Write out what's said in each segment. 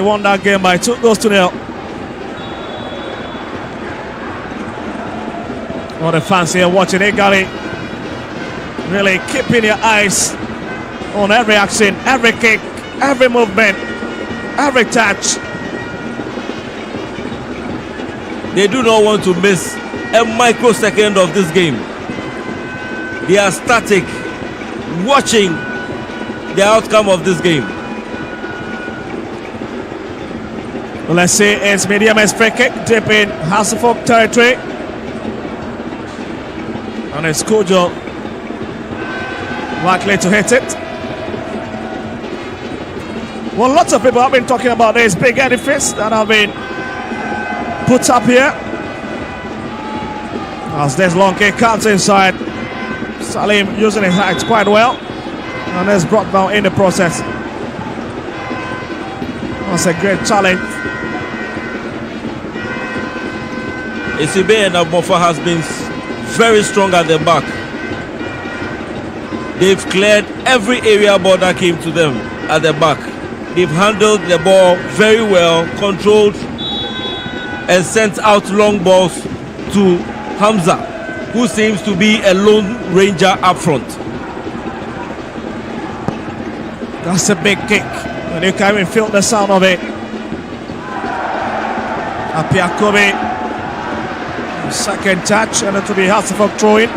won that game by 2-0. All the fans here watching it, Gary. Really keeping your eyes on every action, every kick, every movement, every touch. They do not want to miss a microsecond of this game. They are static, watching the outcome of this game. Well, let's see, it's Media's free kick deep in Hasselhoff territory. And it's Kojo likely to hit it. Well, lots of people have been talking about this big edifice that have been put up here. As this long kick comes inside, Salim using his height quite well, and is brought down in the process. That's a great challenge. Isibe and Abumofa has been very strong at the back. They've cleared every area ball that came to them at the back. They've handled the ball very well, controlled, and sent out long balls to Hamza, who seems to be a lone ranger up front. That's a big kick, and you can even feel the sound of it. Apiakobe, second touch, and it will be Hasselhoff throwing.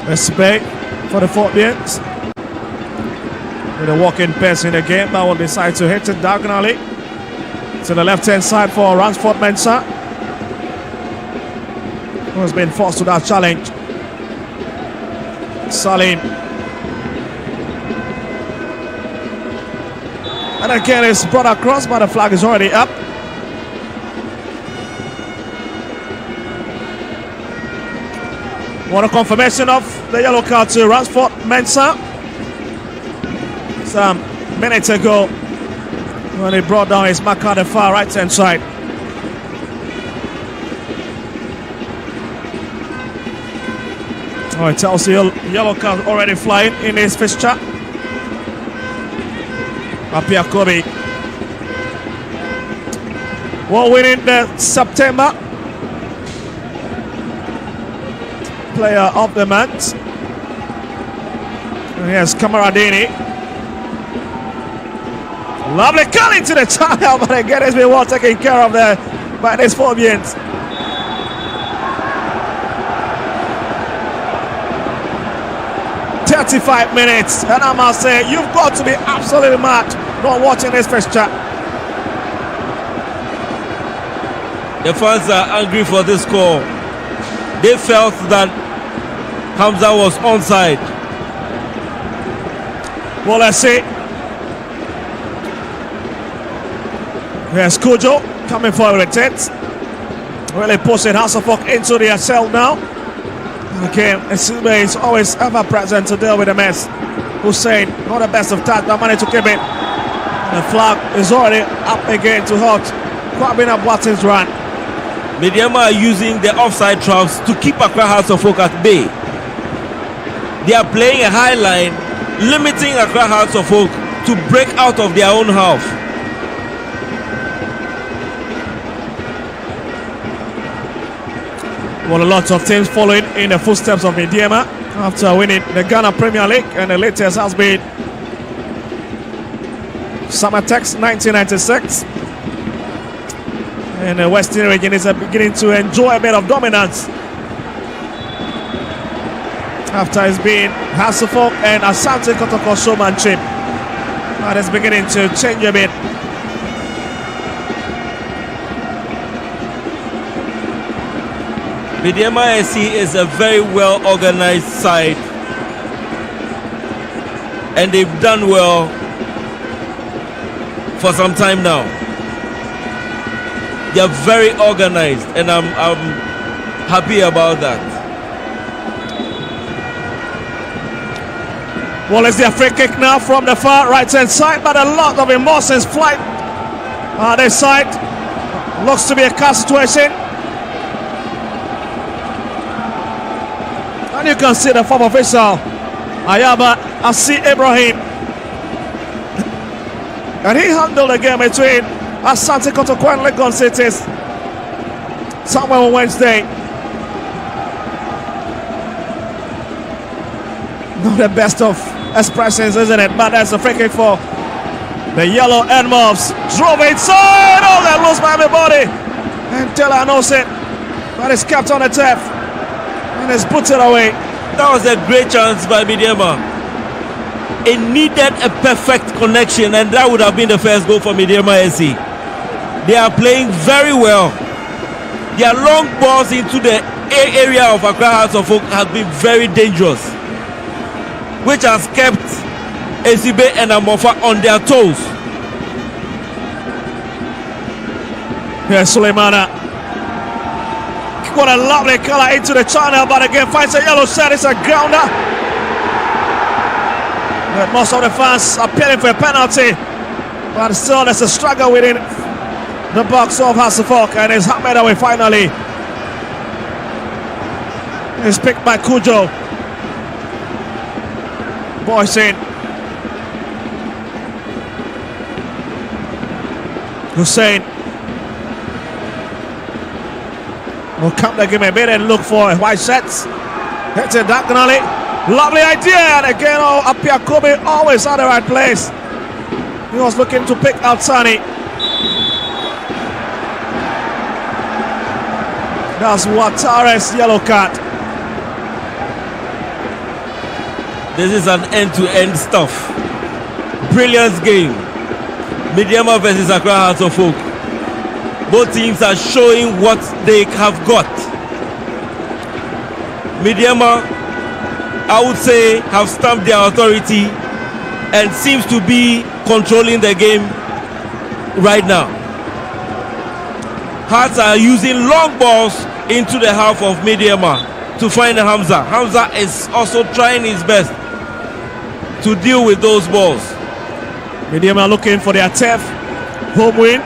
Respect for the Forbians. With a walking pace in the game, that will decide to hit it diagonally to the left-hand side for Ransford Mensah, who has been forced to that challenge. Salim. And again, it's brought across, but the flag is already up. What a confirmation of the yellow card to Ransford Mensah. Some minutes ago, when he brought down his mark on the far right-hand side. Oh, it tells you yellow card already flying in his fixture. Apiakobe. Well, winning the September Player of the Month. And here's Kamaradini. Lovely cut into the channel, but again it's been well taken care of there by these Forbians. "35 minutes, and I must say, you've got to be absolutely mad not watching this fixture." The fans are angry for this score. They felt that Hamza was onside. Well, let's see. Here's Kojo coming forward with it. Really pushing Hasselhoff into the cell now. Again, Isibe is always ever present to deal with the mess. Hussein, not the best of times, but managed to keep it. The flag is already up again to halt Kwabena Boateng's run. Mediama are using the offside traps to keep Accra Hasselhoff at bay. They are playing a high line, limiting Accra Hasselhoff to break out of their own half. Well, a lot of teams following in the footsteps of Mediama after winning the Ghana Premier League, and the latest has been Summertex 1996. And the Western region is beginning to enjoy a bit of dominance after it's been Hasselhoff and Asante Kotoko showmanship. That is beginning to change a bit. Mediama SC is a very well organized side, and they've done well for some time now. They are very organized, and I'm happy about that. Well, it's their free kick now from the far right-hand side, but a lot of emotions flight this side. Looks to be a car situation. And you can see the former official, Ayaba Asi Ibrahim. And he handled the game between Asante Kotoko and Legon Cities somewhere on Wednesday. Not the best of expressions, isn't it? But that's a free kick for the yellow Edmonds. Drove inside. Oh, they lost by everybody. And Taylor knows it. But it's kept on the turf. And it's put it away. That was a great chance by Midiama. It needed a perfect connection, and that would have been the first goal for Midiama SC. They are playing very well. Their long balls into the area of Accra Hearts of Oak have been very dangerous, which has kept Esibe and Amofa on their toes. Here's Suleimana. What a lovely colour into the channel, but again finds a yellow set. It's a grounder. But most of the fans are appealing for a penalty, but still there's a struggle within the box of Hasselhoff, and it's hammered away finally. It's picked by Kujo. Boyce in. Hussein will come to give me a bit and look for white sets. Hits it diagonally. Lovely idea, and again, Apia Kobe always at the right place. He was looking to pick out Sani. That's Watare's yellow card. This is an end-to-end stuff. Brilliant game. Midiama versus Accra Hearts of Oak. Both teams are showing what they have got. Midiama, I would say, have stamped their authority and seems to be controlling the game right now. Hearts are using long balls into the half of Midiama to find Hamza. Hamza is also trying his best to deal with those balls. Midiama looking for their 10th home win.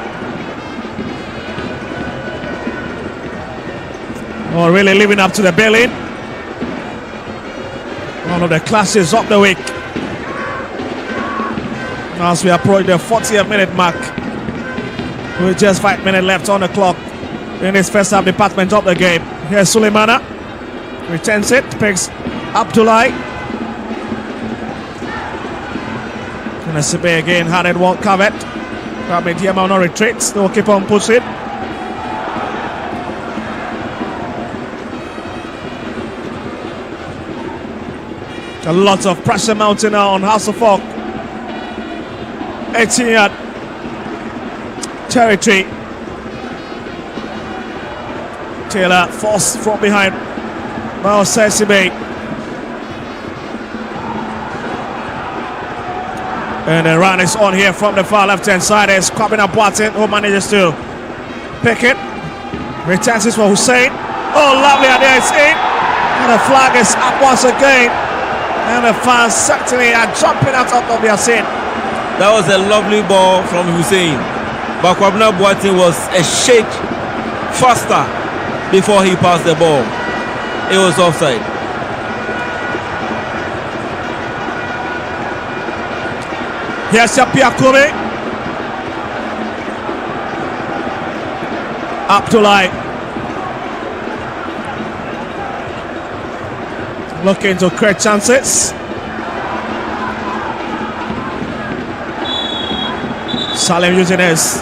Oh, really living up to the billing. One of the clashes of the week. As we approach the 40th minute mark, with just 5 minutes left on the clock in this first half department of the game. Here's Suleimana. Returns it, picks Abdullahi. And Sibe again had it well covered. Midiama no retreats, they'll keep on pushing. A lot of pressure mounting now on Hasselhoff. 18-yard territory. Taylor forced from behind. Now Sesibe. And the run is on here from the far left-hand side. It's coming up Boateng, who manages to pick it. Returns this for Hussein. Oh, lovely idea, it's in. And the flag is up once again. And the fans certainly are jumping out of their seat. That was a lovely ball from Hussein. But Kwabena Boateng was a shade faster before he passed the ball. It was offside. Here's Apia Kobe. Abdullahi. Looking to create chances. Salim using his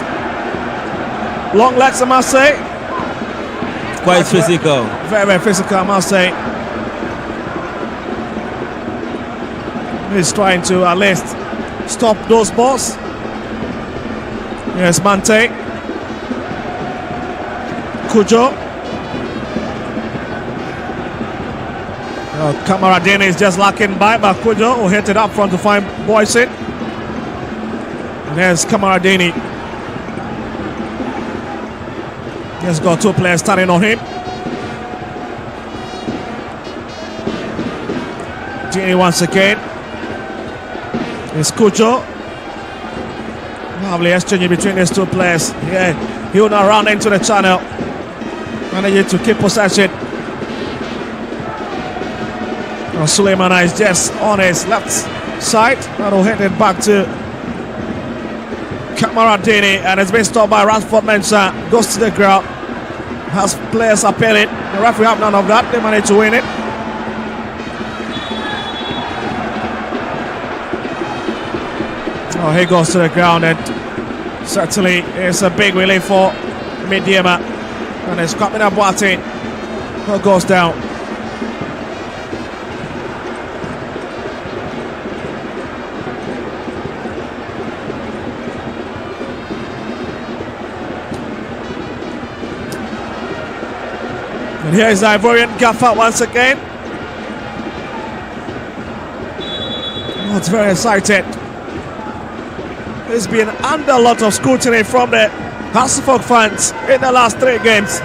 long legs, I must say. Quite physical. Very, very physical, I must say. He's trying to at least stop those balls. Yes, Mante. Kujo. Kamaradini is just locking by, but Kujo will hit it up front to find Boyce. And there's Kamaradini. He's got two players standing on him. Gini once again. It's Kujo. Lovely exchange between these two players. Yeah, he will now run into the channel. Managing to keep possession. Suleimana is just on his left side. That'll hit it back to Kamaradini, and it's been stopped by Rashford Mensah. Goes to the ground. Has players appealing. The referee have none of that. They managed to win it. Oh, he goes to the ground, and certainly it's a big relief for Midyema. And it's coming up Boateng, who goes down. And here is the Ivorian Gaffer once again. Oh, it's very excited. He's been under a lot of scrutiny from the Hasselhoff fans in the last 3 games.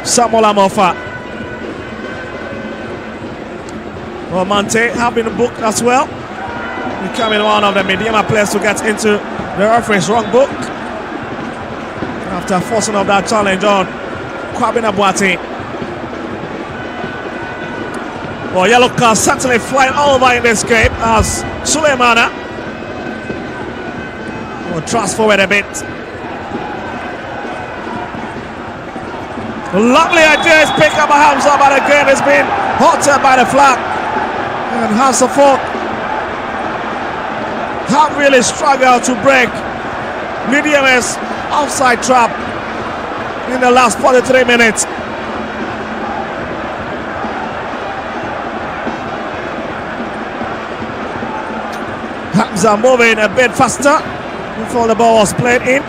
Samuel Amofa. Well, Mante have been booked as well. Becoming one of the Midyema players to get into the referee's wrong book after forcing of that challenge on Kwabena Boateng. Well, yellow card certainly flying all over in this game as Suleimana will thrust forward a bit. Lovely idea is pick up a Hamza, but again it's been halted by the flag. And Hasselhoff have really struggled to break Midyema's offside trap in the last 43 minutes. Hamza moving a bit faster before the ball was played in.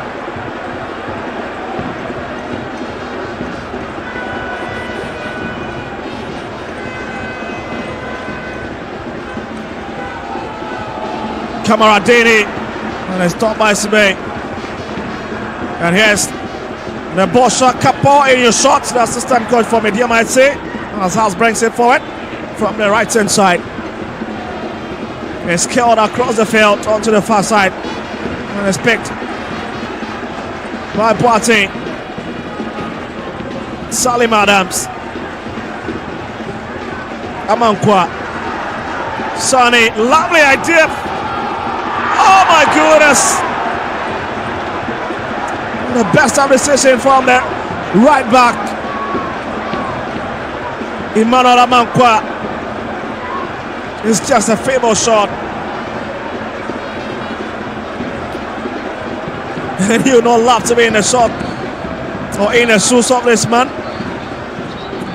Kamaradini, and it's stopped by Sime. And here's the ball shot. Capo in your shots. The assistant coach for Midyema FC, as House brings it forward from the right hand side. It's killed across the field onto the far side, and it's picked by Boateng. Salim Adams, Amankwa, Sani, lovely idea. Oh my goodness! The best of decision from the right back, Emmanuel Amankwa. It's just a feeble shot. And you not love to be in the shot or in the shoes of this man,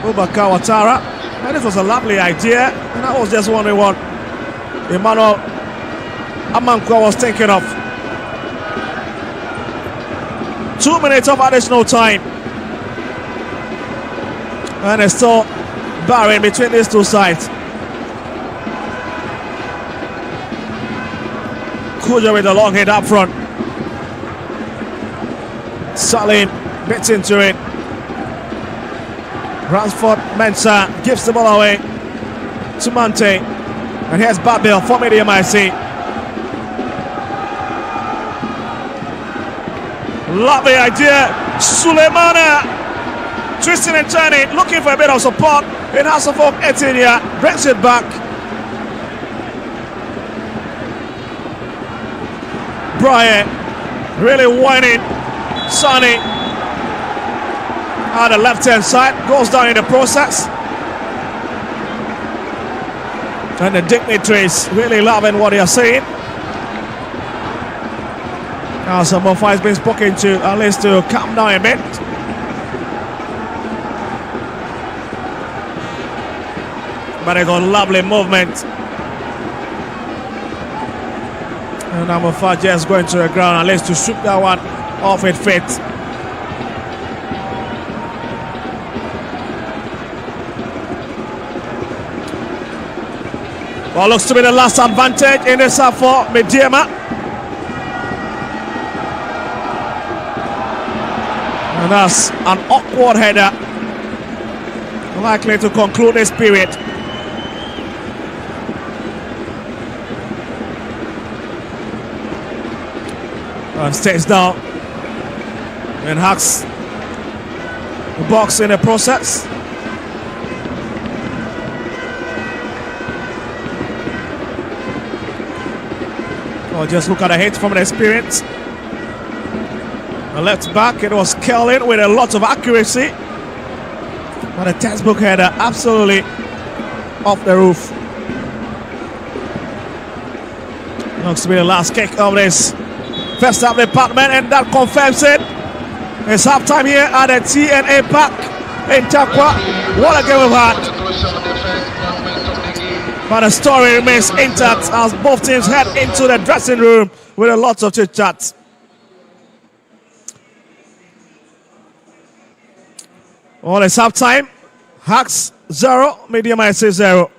Boubacar Ouattara. And this was a lovely idea, and I was just wondering what Emmanuel Amankwa was thinking of. 2 minutes of additional time, and it's still barren between these two sides. Kuja with a long hit up front. Salim bits into it. Rashford Mensah gives the ball away to Mante. And here's Babil for Midyema FC. Lovely idea. Suleimana twisting and turning, looking for a bit of support. In Hasselhoff Etinia brings it back. Brian really whining. Sonny on the left hand side goes down in the process. And the dignitaries really loving what they are saying. Now some more has been spoken to, at least to calm down a bit. But they got lovely movement. And Amofa just going to the ground, at least to shoot that one off it fit. Well, looks to be the last advantage in this half for Midyema. And that's an awkward header, likely to conclude this period. And stays down and hacks the box in the process. Oh, just look at the hit from the experience. The left back, it was curling with a lot of accuracy. But a textbook header absolutely off the roof. Looks to be the last kick of this first half department, and that confirms it. It's halftime here at the TNA Park in Takwa. What a game we've had. But the story remains intact as both teams head into the dressing room with a lot of chit-chat. Well, it's halftime. Hawks 0, Medium IC 0.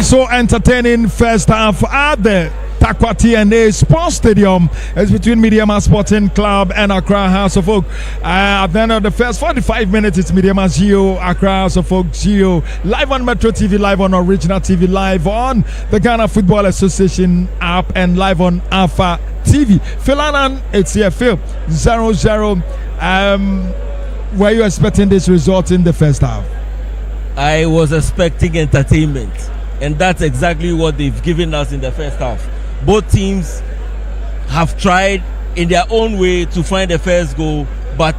So entertaining first half at the Takwa TNA Sports Stadium. It's between Mediama Sporting Club and Accra House of Folk. At the end of the first 45 minutes, it's Mediama Geo, Accra House of Folk Geo, live on Metro TV, live on Original TV, live on the Ghana Football Association app, and live on Alpha TV. Philanan, it's here, Phil. 0-0. Were you expecting this result in the first half? I was expecting entertainment, and that's exactly what they've given us in the first half. Both teams have tried in their own way to find the first goal, but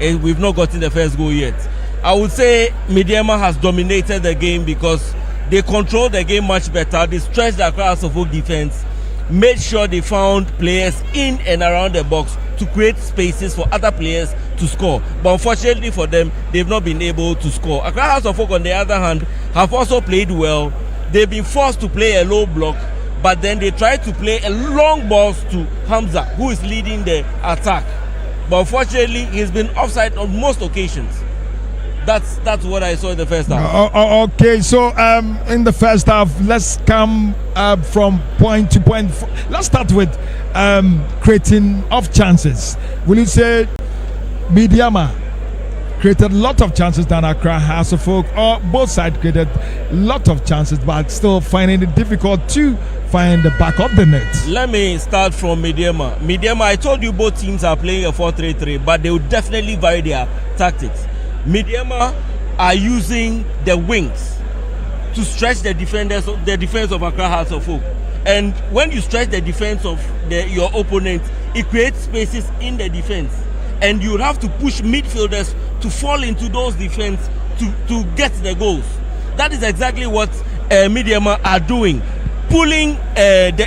we've not gotten the first goal yet. I would say Mediama has dominated the game because they controlled the game much better. They stretched the Accra House of Folk defense, made sure they found players in and around the box to create spaces for other players to score. But unfortunately for them, they've not been able to score. Accra House of Folk, on the other hand, have also played well. They've been forced to play a low block, but then they tried to play a long balls to Hamza, who is leading the attack. But unfortunately, he's been offside on most occasions. That's what I saw in the first half. Okay, so in the first half, let's come from point to point. Let's start with creating of chances. Will you say Mediama created a lot of chances than Accra House of Folk, or both sides created a lot of chances, but still finding it difficult to find the back of the net? Let me start from Mediama. Mediama, I told you both teams are playing a 4-3-3, but they will definitely vary their tactics. Mediama are using the wings to stretch the defense of Accra House of Folk. And when you stretch the defense of your opponent, it creates spaces in the defense. And you have to push midfielders to fall into those defense to get the goals. That is exactly what Midiama are doing, pulling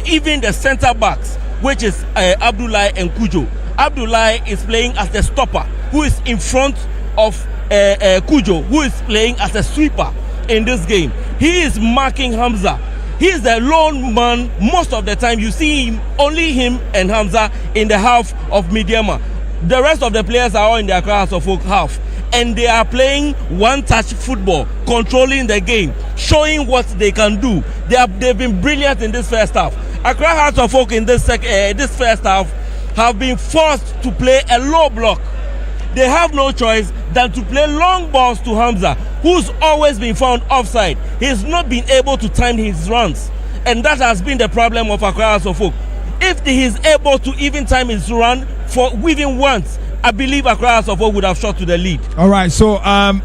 even the centre backs, which is Abdullahi and Kujo. Abdullahi is playing as the stopper, who is in front of Kujo, who is playing as a sweeper in this game. He is marking Hamza. He is the lone man most of the time. You see him, only him and Hamza in the half of Midiama. The rest of the players are all in the Accra Hearts of Oak half. And they are playing one-touch football, controlling the game, showing what they can do. They've been brilliant in this first half. Accra Hearts of Oak in this first half have been forced to play a low block. They have no choice than to play long balls to Hamza, who's always been found offside. He's not been able to time his runs, and that has been the problem of Accra Hearts of Oak. If he is able to even time his run for within once, I believe Accra Hearts of Oak would have shot to the lead. All right, so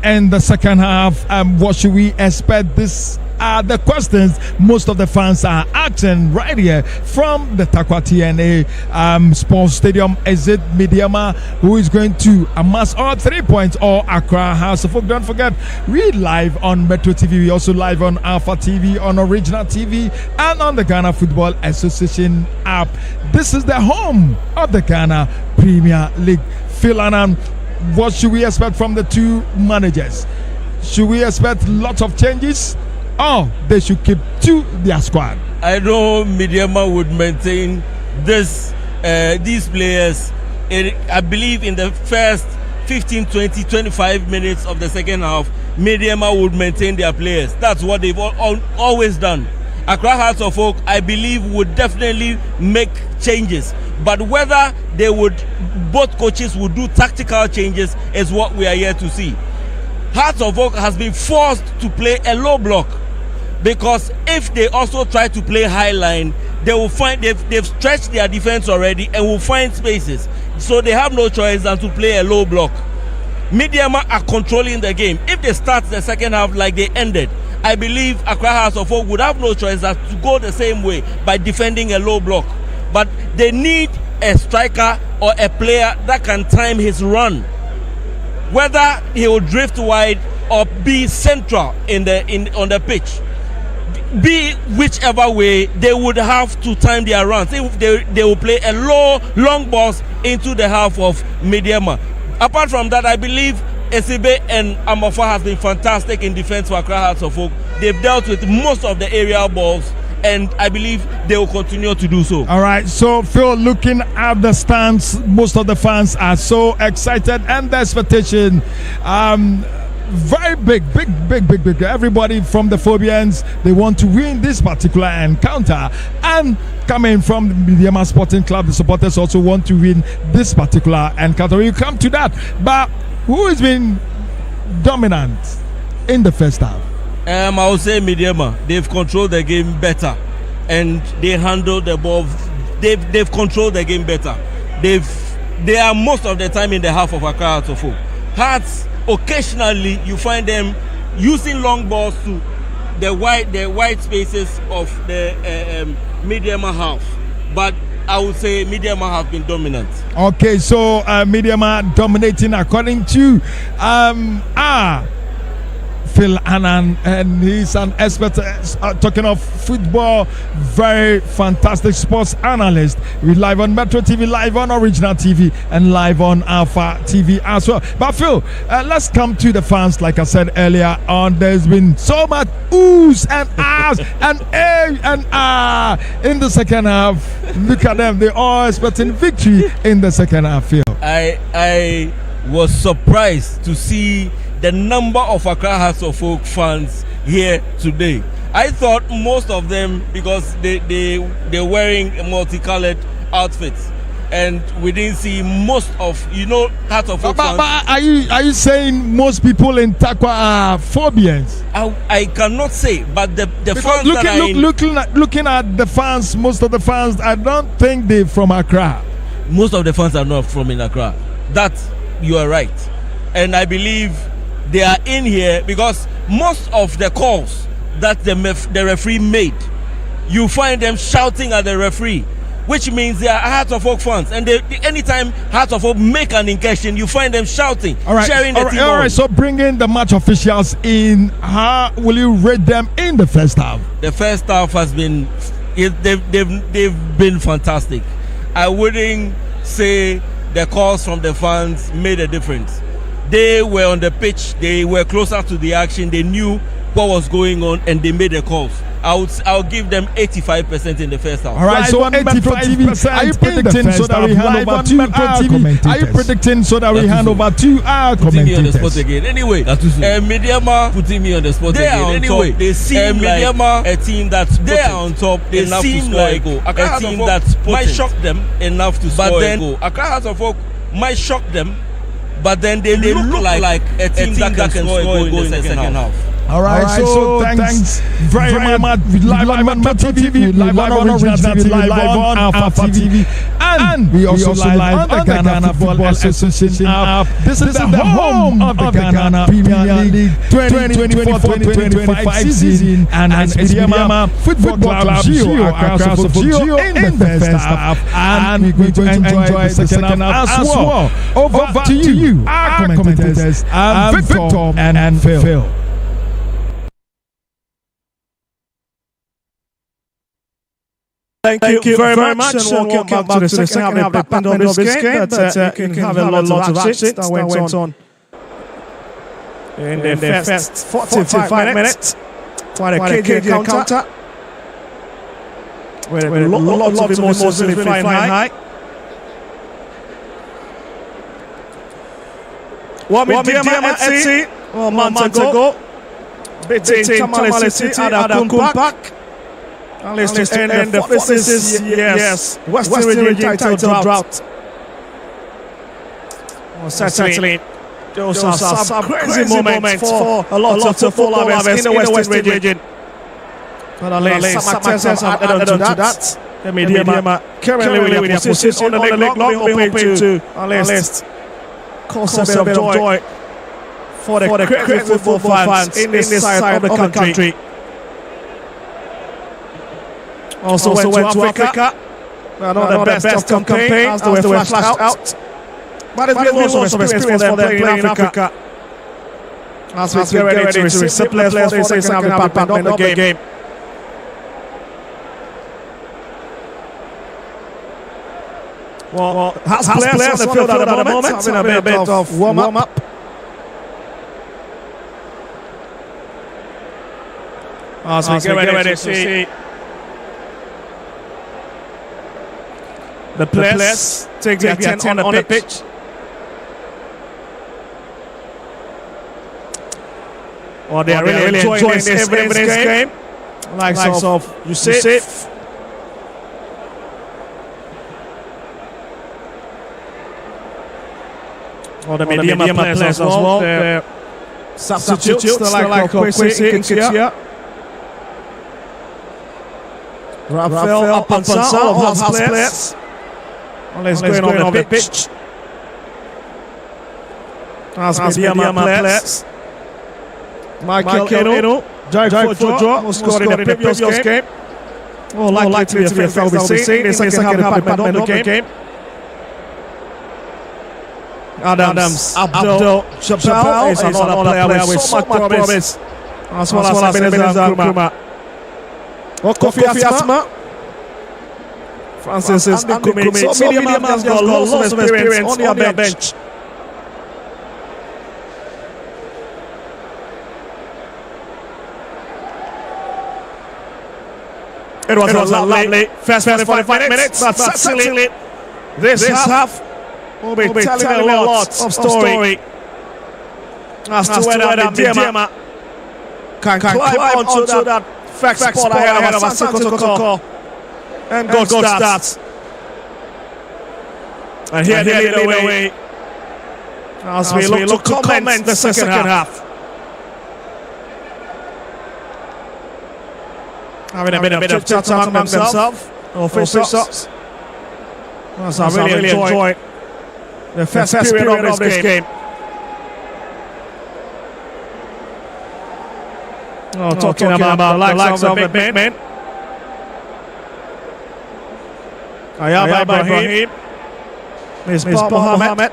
in the second half, what should we expect? This are the questions most of the fans are asking right here from the Takwa TNA Sports Stadium. Is it Midiama who is going to amass all 3 points, or Accra Hearts of Oak? Don't forget, we live on Metro TV. We also live on Alpha TV, on Original TV, and on the Ghana Football Association app. This is the home of the Ghana Premier League. Phil Annan, what should we expect from the two managers? Should we expect lots of changes, or they should keep to their squad? I know Midiama would maintain these players. I believe in the first 15, 20, 25 minutes of the second half, Midiama would maintain their players. That's what they've always done. Accra Hearts of Oak, I believe, would definitely make changes. But whether both coaches would do tactical changes is what we are here to see. Hearts of Oak has been forced to play a low block, because if they also try to play high line, they will find they've stretched their defense already and will find spaces. So they have no choice than to play a low block. Midiama are controlling the game. If they start the second half like they ended, I believe Accra Hearts of Oak would have no choice than to go the same way by defending a low block. But they need a striker or a player that can time his run, whether he will drift wide or be central on the pitch. Be whichever way, they would have to time their runs. They will play a long balls into the half of Midiama. Apart from that, I believe Esibe and Amofa has been fantastic in defense for Accra Hearts of Oak. They've dealt with most of the aerial balls, and I believe they will continue to do so. All right, so Phil, looking at the stands, most of the fans are so excited, and the expectation very big. Everybody from the Phobians, they want to win this particular encounter. And coming from the Midiama Sporting Club, the supporters also want to win this particular encounter. We come to that. But who has been dominant in the first half? I would say Midiama. They've controlled the game better, and they handled the ball. They've controlled the game better. They are most of the time in the half of Accra Hearts of Oak. Hearts, occasionally you find them using long balls to the wide spaces of the Midiama half, but I would say Midiama have been dominant. Okay, so Midiama dominating according to Phil Annan, and he's an expert talking of football, very fantastic sports analyst. We live on Metro TV, live on Original TV, and live on Alpha TV as well. But Phil, let's come to the fans. Like I said earlier on, there's been so much oohs and ahs and a and ah in the second half. Look at them, they're all expecting victory in the second half, Phil. I was surprised to see the number of Accra Hearts of Oak fans here today. I thought most of them, because they're wearing multicolored outfits, and we didn't see most of Hearts of Oak fans. But are you saying most people in Takwa are Phobians? I cannot say, but the fans looking at the fans, most of the fans, I don't think they're from Accra. Most of the fans are not from Accra. That you are right, and I believe they are in here because most of the calls that the referee made, you find them shouting at the referee. which means they are Hearts of Oak fans. And anytime Hearts of Oak make an incursion, you find them shouting, cheering the team on. All right, so bringing the match officials in, how will you rate them in the first half? The first half has been, they've been fantastic. I wouldn't say the calls from the fans made a difference. They were on the pitch, they were closer to the action, they knew what was going on, and they made the calls. I'll give them 85% in the first half. All right, so 85%. Are you predicting so that we hand over to our commentators? Are you predicting so that we hand over to our commentators? Putting me on the spot again. Anyway, Mediama putting me on the spot again. Anyway, they seem like a team that's they are on top. They seem like a team that might shock them enough to score a goal. Accra Hearts of Oak might shock them, but then they look like a team that can score a goal in the second half. All right, so thanks very much. We live on Matchday TV, live on Original TV, live on Alpha TV, and we also live on the Ghana Football Association app. This is the home of the Ghana Premier League 2024-2025 season, and Mediama Football Club Geo Accra Geo in the first half, and we're going to enjoy the second half as well. Over to you, our commentators, Victor and Phil. Thank you very much, and welcome back to the second half of this game. But you can have a lot of action that went on in the first 45 minutes. Quite a cagey encounter with a lot of emotions really flying high. 1 million Etsy, a month ago, beating Tamale City at Kumpak. And let's just end the Western Region title drought. Certainly, those are some crazy moments for a lot of football lovers in the Western Region. But at least some actors have added on to that. The Mediama currently with their position on the league block, hoping to at least cause a bit of joy for the crazy football fans in this side of the country. Also went to Africa. Not the best of campaign as they were flashed out. But it's been lots of experience for them playing in Africa. As we get ready to receive players for the second half department of the game. Well, has players on the field at the moment, having a bit of warm-up. As we get ready to see the players take their turn on the pitch. Well, they are really enjoying this game. Likes of Yusuf. Or the Mediama players as well. The substitutes, the like of Kwesi Nketiah. Raphael Apansa of House players. Let's go on the pitch. As Mediama players. Michael Keno, Jai Fojo, who scored in the previous game. Likely to be a fair foul we see in the second half department of the game. Adams, Abdul Chappelle is another player with so much promise. As well as Ebenezer Nkrumah. Kofi Asma. Francis Nkumi. So Mediama has got lots of experience on their bench. It was a lovely first 45 minutes, but certainly this half will be telling a lot of story as to whether Mediama can climb onto that fact spot ahead of Asante Kotoko and go starts. And here they lead away as we look to comment the second half. Having a bit of chat among themselves, officials. I really enjoyed the first period of this game. Talking about the likes of the big men. Ayaba Ibrahim. Misbah Mohammed.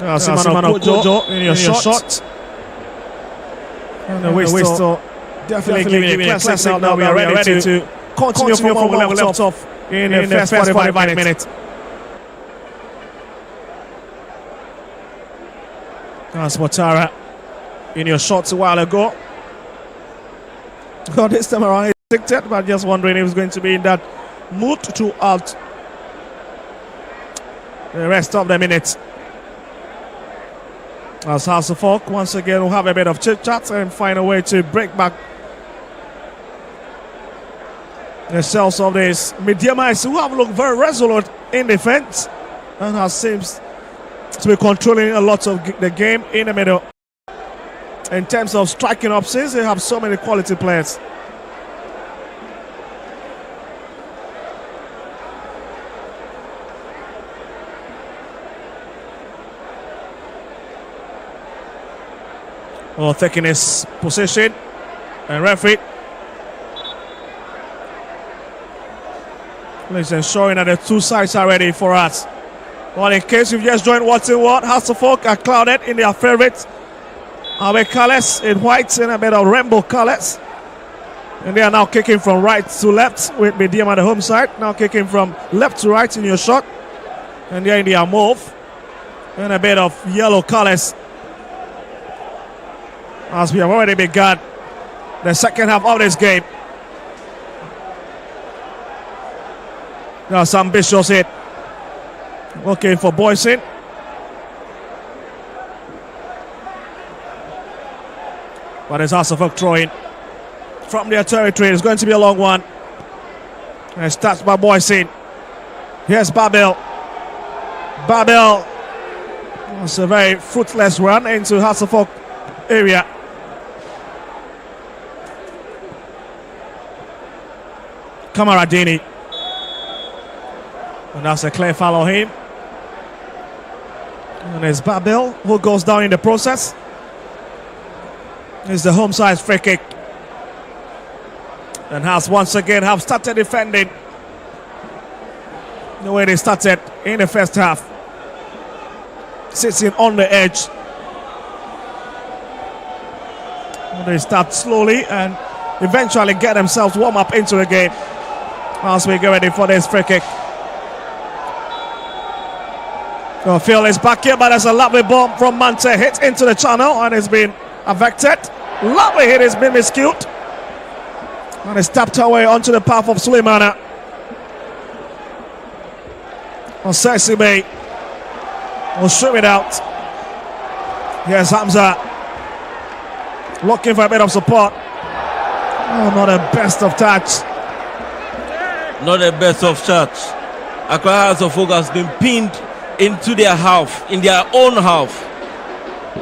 Simano Kojo in your shot. And the whistle definitely giving a clear signal now. We are ready to continue from where we left off in the first 45 minutes. That's Watara in your shots a while ago. God, this time around he's addicted, but just wondering if he's going to be in that mood throughout the rest of the minutes. As House of Folk once again will have a bit of chit-chat and find a way to break back the cells of this Midiamites who have looked very resolute in defense and has seems to be controlling a lot of the game in the middle. In terms of striking options, they have so many quality players. Well, taking his position and referee is ensuring that the two sides are ready for us. Well, in case you've just joined watching what, House of Folk are clouded in their favourites. Our colours in white and a bit of rainbow colours. And they are now kicking from right to left with Medium at the home side. Now kicking from left to right in your shot. And they're in their move. And a bit of yellow colours. As we have already begun the second half of this game. That's ambitious hit. Looking for Boyson. But it's Hasselhoff throwing from their territory. It's going to be a long one. And it starts by Boyson. Here's Babel. Babel. It's a very fruitless run into Hasselhoff area. Kamaradini. And that's a clear foul on him. And it's Babel who goes down in the process. It's the home side free kick. And has once again have started defending the way they started in the first half. Sitting on the edge. And they start slowly and eventually get themselves warm up into the game as we get ready for this free kick. So Phil is back here, but there's a lovely bomb from Mante. Hit into the channel and it's been affected. Lovely hit, has been miscued. And it's tapped away onto the path of Suleimana. Osesi Bey will shoot it out. Here's Hamza. Looking for a bit of support. Oh, not the best of touch. Not the best of touch. Accra House of Folk has been pinned into their half, in their own half.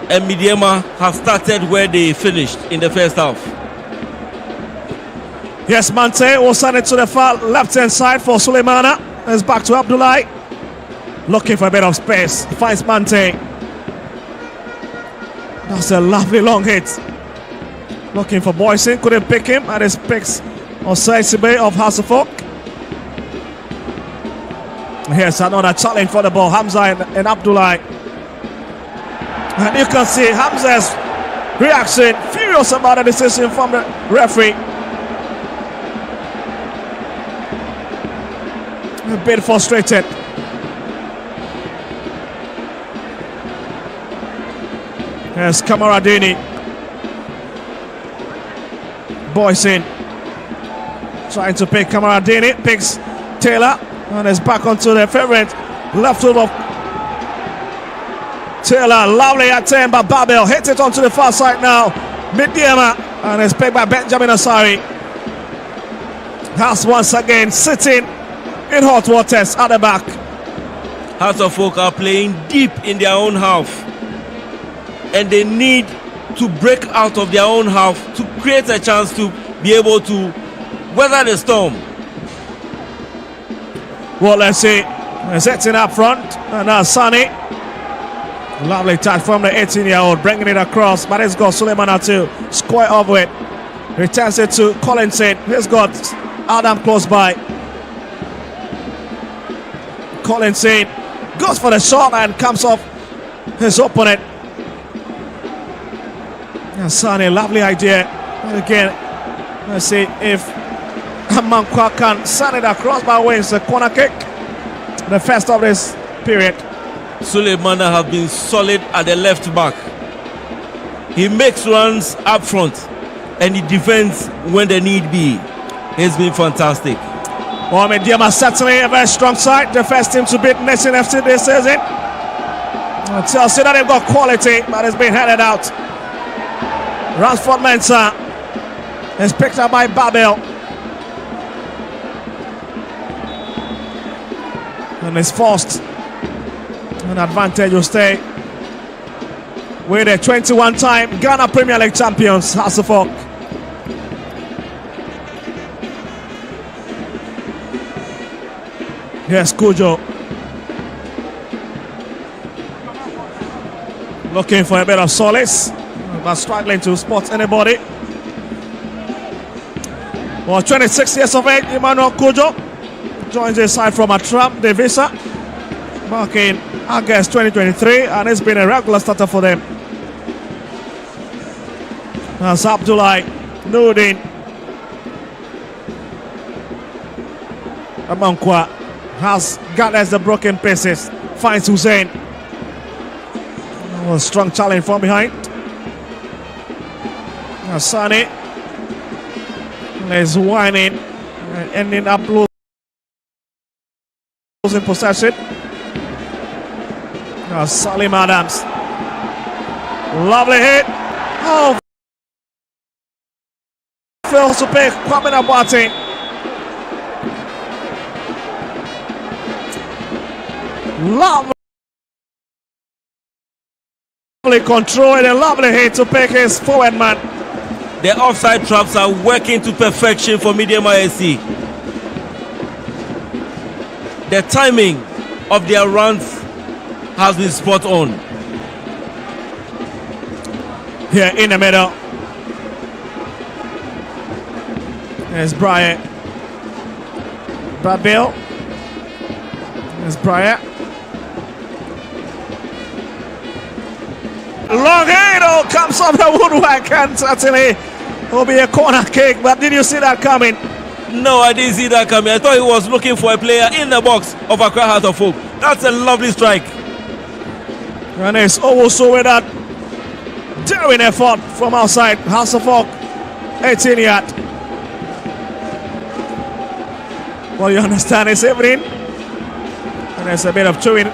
And Midiama have started where they finished in the first half. Yes, Mante will send it to the far left-hand side for Suleimana. It's back to Abdullahi. Looking for a bit of space. Finds Mante. That's a lovely long hit. Looking for Boyson. Couldn't pick him. And it picks Osesibe of Hasselhoff. Here's another challenge for the ball. Hamza and Abdullahi. And you can see Hamza's reaction. Furious about the decision from the referee. A bit frustrated. Here's Kamaradini. Boyson trying to pick Kamaradini. Picks Taylor. And it's back onto the favorite left foot of Taylor. Lovely attempt by Babel. Hits it onto the far side now. Midiama. And it's picked by Benjamin Asari. House once again sitting in hot waters at the back. House of Folk are playing deep in their own half. And they need to break out of their own half to create a chance to be able to weather the storm. Well, let's see. Setting up front. And now Sani. Lovely touch from the 18-year-old. Bringing it across. But it's got Suleimana to square off with. Returns it to Collinson. He's got Adam close by. Collinson goes for the shot and comes off his opponent. And Sane, lovely idea. And again, let's see if Amankwa can send it across, by wins the corner kick. The first of this period. Suleimana have been solid at the left back. He makes runs up front and he defends when the need be. He's been fantastic. Well, Mediama certainly a very strong side. The first team to beat Nation FC this season. It tells you that they've got quality, but it's been headed out. Ransford Mensah is picked up by Babel. And is forced. An advantage will stay with the 21-time Ghana Premier League champions, Hasselhoff. Yes, Kujo. Looking for a bit of solace, but struggling to spot anybody. Well, 26 years of age, Emmanuel Kujo joins his side from Atram Devisa back in August 2023, and it's been a regular starter for them. That's Abdullah Nuruddin Amankwa has gathers the broken pieces, finds Hussein. A strong challenge from behind. Sane is whining and ending up losing possession. Salim Adams. Lovely hit. Oh, fails to pick Kwame Nabwati. Lovely control and a lovely hit to pick his forward man. The offside traps are working to perfection for Mediama SC. The timing of their runs has been spot on. Here in the middle. There's Brian. Babel. There's Brian. Long handle comes off the woodwork and certainly will be a corner kick. But did you see that coming? No, I didn't see that coming. I thought he was looking for a player in the box of Accra Heart of Oak. That's a lovely strike. And it's also with that daring effort from outside. Hasselhoff, 18 yard. Well, you understand it's evening. And there's a bit of chewing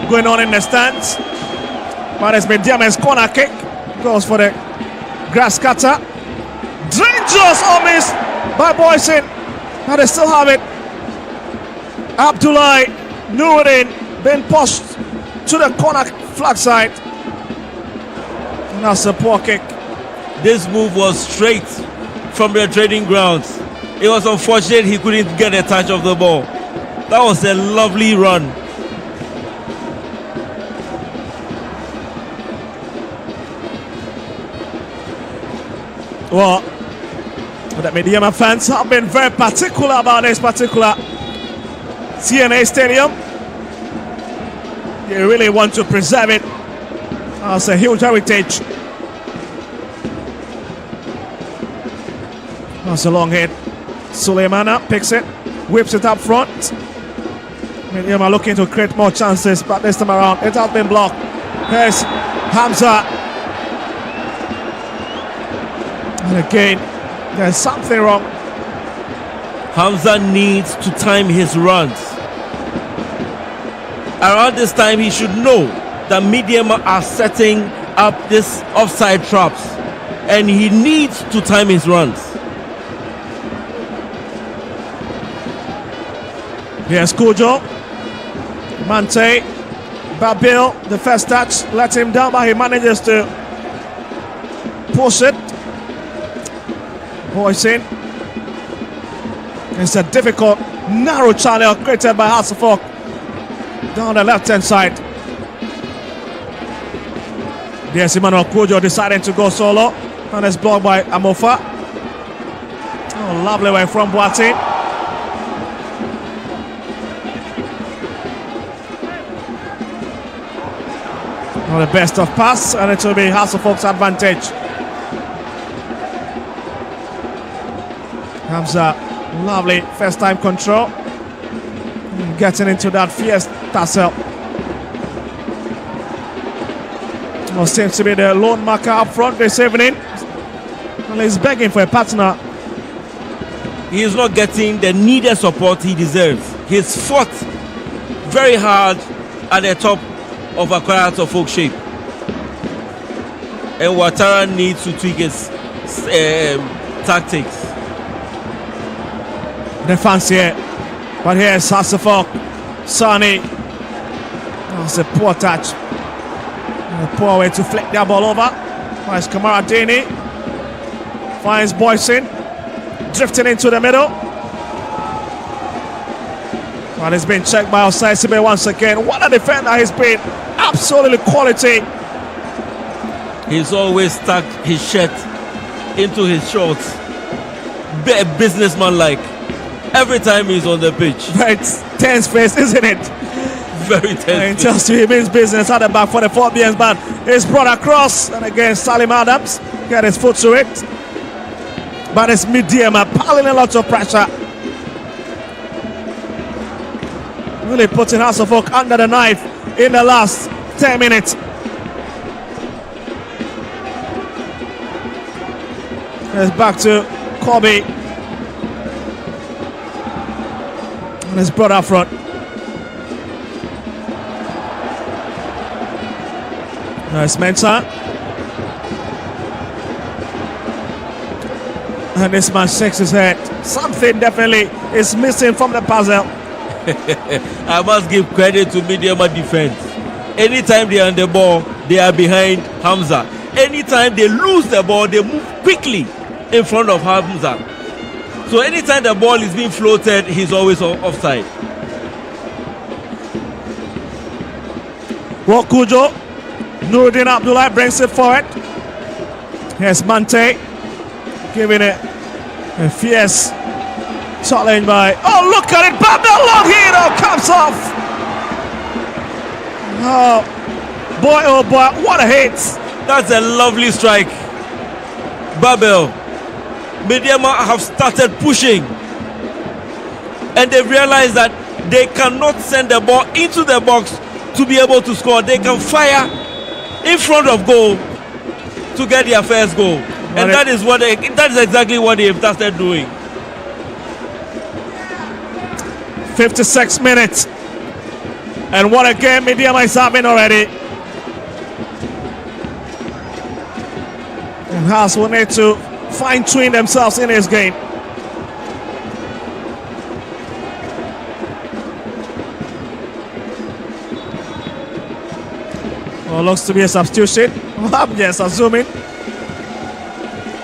going on in the stands. But it's Mediama's corner kick. Goes for the grass cutter. Dangerous on miss by Boyson. But they still have it. Abdullah Nuruddin being pushed to the corner flag side. And that's a poor kick. This move was straight from the training grounds. It was unfortunate he couldn't get a touch of the ball. That was a lovely run. Well, the Mediama fans have been very particular about this particular TNA Stadium. They really want to preserve it as a huge heritage. That's a long hit. Suleimana picks it, whips it up front. Mediama looking to create more chances, but this time around it has been blocked. Here's Hamza. And again, there's something wrong. Hamza needs to time his runs. Around this time, he should know that Mediama are setting up this offside traps, and he needs to time his runs. Here's Kujo. Mante. Babil, the first touch, let him down, but he manages to push it. Boyson. It's a difficult, narrow channel created by Hasselhoff down the left-hand side. There's Emmanuel Kujo deciding to go solo, and it's blocked by Amofa. A lovely way from Boateng. Not the best of pass, and it will be Hasselhoff's advantage. Hamza, lovely first time control. Getting into that fierce tussle. Well, seems to be the lone marker up front this evening. Well, he's begging for a partner. He is not getting the needed support he deserves. He's fought very hard at the top of Accra Hearts of Oak shape. And Ouattara needs to tweak his tactics. Defense here. But here's Hasselhoff. Sani. That's a poor touch. A poor way to flick that ball over. Finds Kamara Dini. Finds Boyson. Drifting into the middle. But he's been checked by Osai Sibe once again. What a defender he's been. Absolutely quality. He's always stuck his shirt into his shorts. Businessman-like. Every time he's on the pitch. Very tense face, isn't it? Very tense. And tells you he means business at the back for the 4BNs, but it's brought across. And again, Salim Adams get his foot to it. But it's Midiema piling a lot of pressure. Really putting Hasselhoff under the knife in the last 10 minutes. It's back to Kobe. And it's brought up front. Nice Mensah. And this man shakes his head. Something definitely is missing from the puzzle. I must give credit to Midiema defense. Anytime they are on the ball, they are behind Hamza. Anytime they lose the ball, they move quickly in front of Hamza. So anytime the ball is being floated, he's always offside. Well, Kujo. Nuruddin Abdullah brings it forward. Here's Mante. Giving it a fierce challenge by... Oh, look at it! Babel long hit! Oh, comes off! Oh, boy, what a hit! That's a lovely strike. Babel. Midiema have started pushing. And they've realized that they cannot send the ball into the box to be able to score. They can fire in front of goal to get their first goal. And that is exactly what they've started doing. 56 minutes. And what a game Midiema is having already. And Haas will need to fine-tune themselves in this game. Well, looks to be a substitution. I'm just assuming.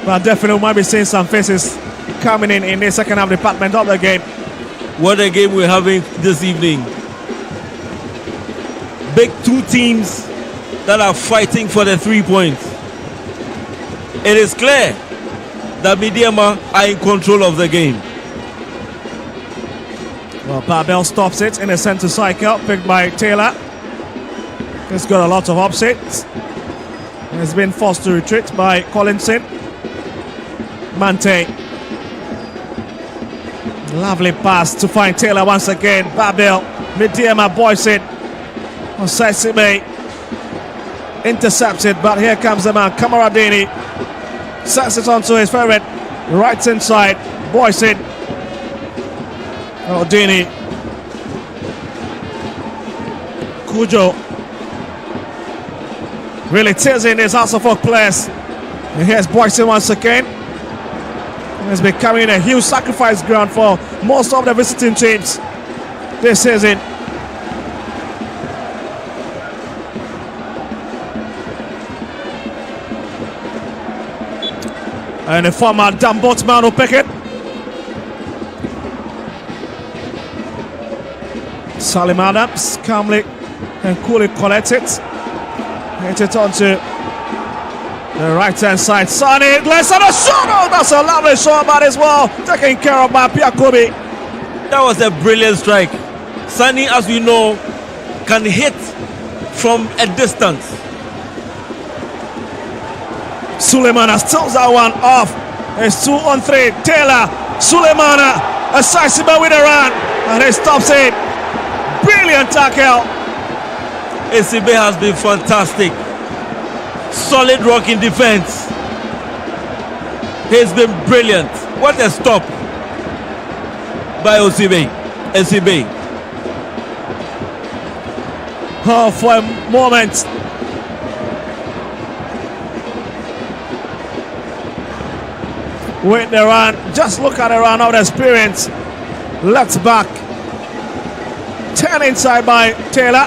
But definitely might be seeing some faces coming in the second half department of the game. What a game we're having this evening. Big two teams that are fighting for the 3 points. It is clear that Midiema are in control of the game. Well, Babel stops it in a centre cycle, picked by Taylor. He's got a lot of upsets. He's been forced to retreat by Collinson. Mante. Lovely pass to find Taylor once again. Babel, Midiema, Boyson. Osesime intercepted, but here comes the man, Kamara Dini. Sets it onto his favorite right hand side. Boyson. Oh, Dini. Kujo. Really teasing his Hasselhoff players. And here's Boyson once again. It's becoming a huge sacrifice ground for most of the visiting teams this season. And the former Dan Botsman will pick it. Salim Adams calmly and coolly collects it. Hit it on to The right hand side, Sonny, let's have a shot. Oh, that's a lovely shot, but as well taken care of by Piakobi. That was a brilliant strike. Sonny, as we know, can hit from a distance. Suleimana steals that one off. It's 2 on 3. Taylor, Suleimana, a Saisiba with a run, and he stops it. Brilliant tackle. ACB has been fantastic. Solid rock in defense. He's been brilliant. What a stop by ACB. Oh, for a moment. With the run, just look at the run of the experience. Left back. 10 inside by Taylor.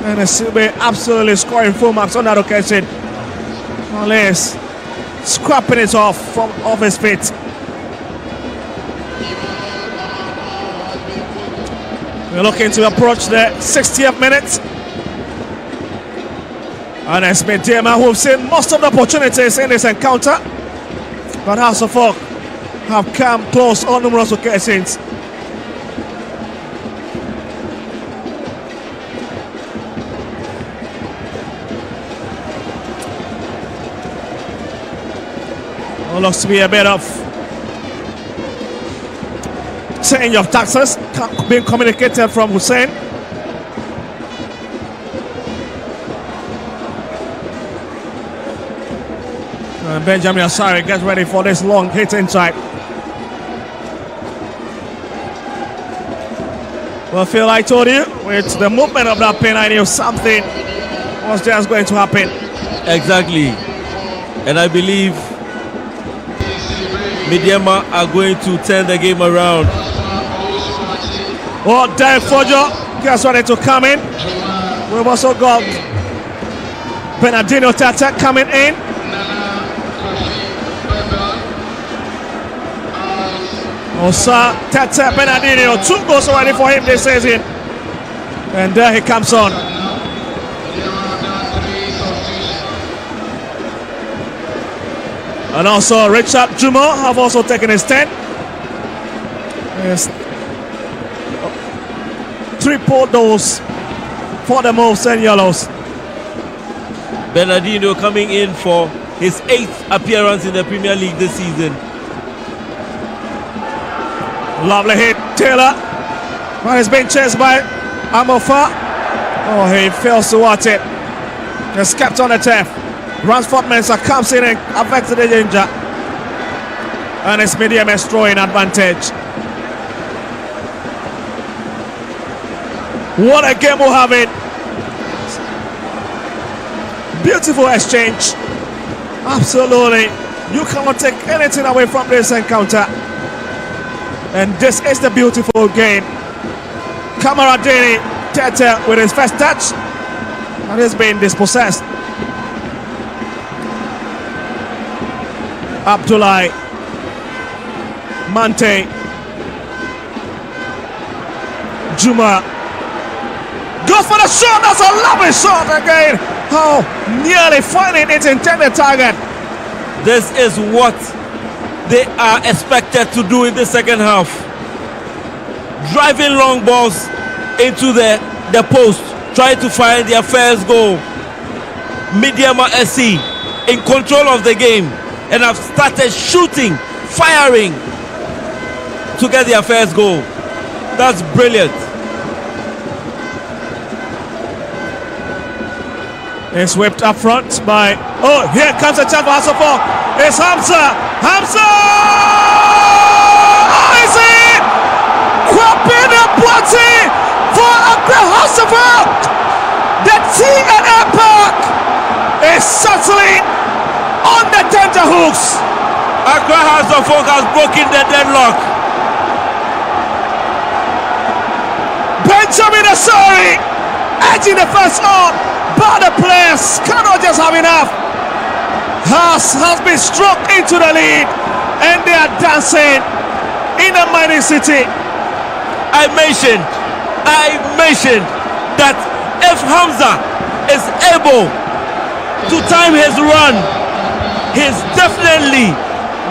And ACB absolutely scoring full marks on that occasion. Unless scrapping it off his feet. We're looking to approach the 60th minute. And it's been Dema who've seen most of the opportunities in this encounter. But House of Folk have come close on numerous occasions. Looks to be a bit of change of taxes being communicated from Hussein. And Benjamin Asari gets ready for this long hit inside. Well, Phil, I told you, with the movement of that pin, I knew something was just going to happen. Exactly. And I believe Midyama are going to turn the game around. Oh, Derek Fojo gets ready to come in. We've also got Bernardino Tata coming in. Osa Tata Bernardino, 2 goals already for him this season. And there he comes on. And also Richard Jumo have also taken his 10. Yes. Triple dose for the Moves and Yellows. Bernardino coming in for his 8th appearance in the Premier League this season. Lovely hit, Taylor. But he's been chased by Amofa. Oh, he fails to watch it. He's kept on the turf. Ransford Mensah comes in and affects the danger. And it's Medium is throwing advantage. What a game we're having. Beautiful exchange. Absolutely. You cannot take anything away from this encounter. And this is the beautiful game. Kamaradini Tete with his first touch. And he's been dispossessed. Abdullah Mante Juma goes for the shot. That's a lovely shot again. Oh, nearly finding its intended target. This is what they are expected to do in the second half. Driving long balls into the post, trying to find their first goal. Midyama SC in control of the game and have started shooting, firing to get their first goal. That's brilliant. It's whipped up front by... Oh, here comes a chance for Hasselhoff. It's Hamza! Hamza! Oh, is it? Kwapina Boati for Accra Hasselhoff! The T&A Park is settling on the tenterhooks. Accra Hasselhoff has broken the deadlock. Benjamin Asari edging the first on, but the players cannot just have enough. Has been struck into the lead, and they are dancing in a mighty city. I mentioned that if Hamza is able to time his run he's definitely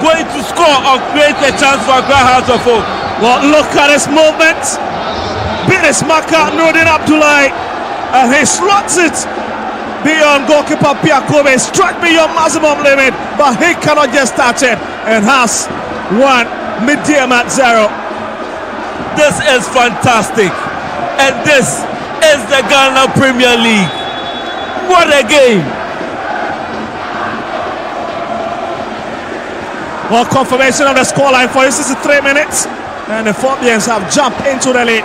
going to score or create a chance for Accra Hearts of Oak. Well, look at his movement. Business marker Nurdin Abdullahi, and he slots it beyond goalkeeper Pierre Kobe, struck beyond maximum limit, but he cannot just touch it, and has won medium at 0. This is fantastic, and this is the Ghana Premier League. What a game! Well, confirmation of the scoreline for you. 63 minutes, and the Phobians have jumped into the lead.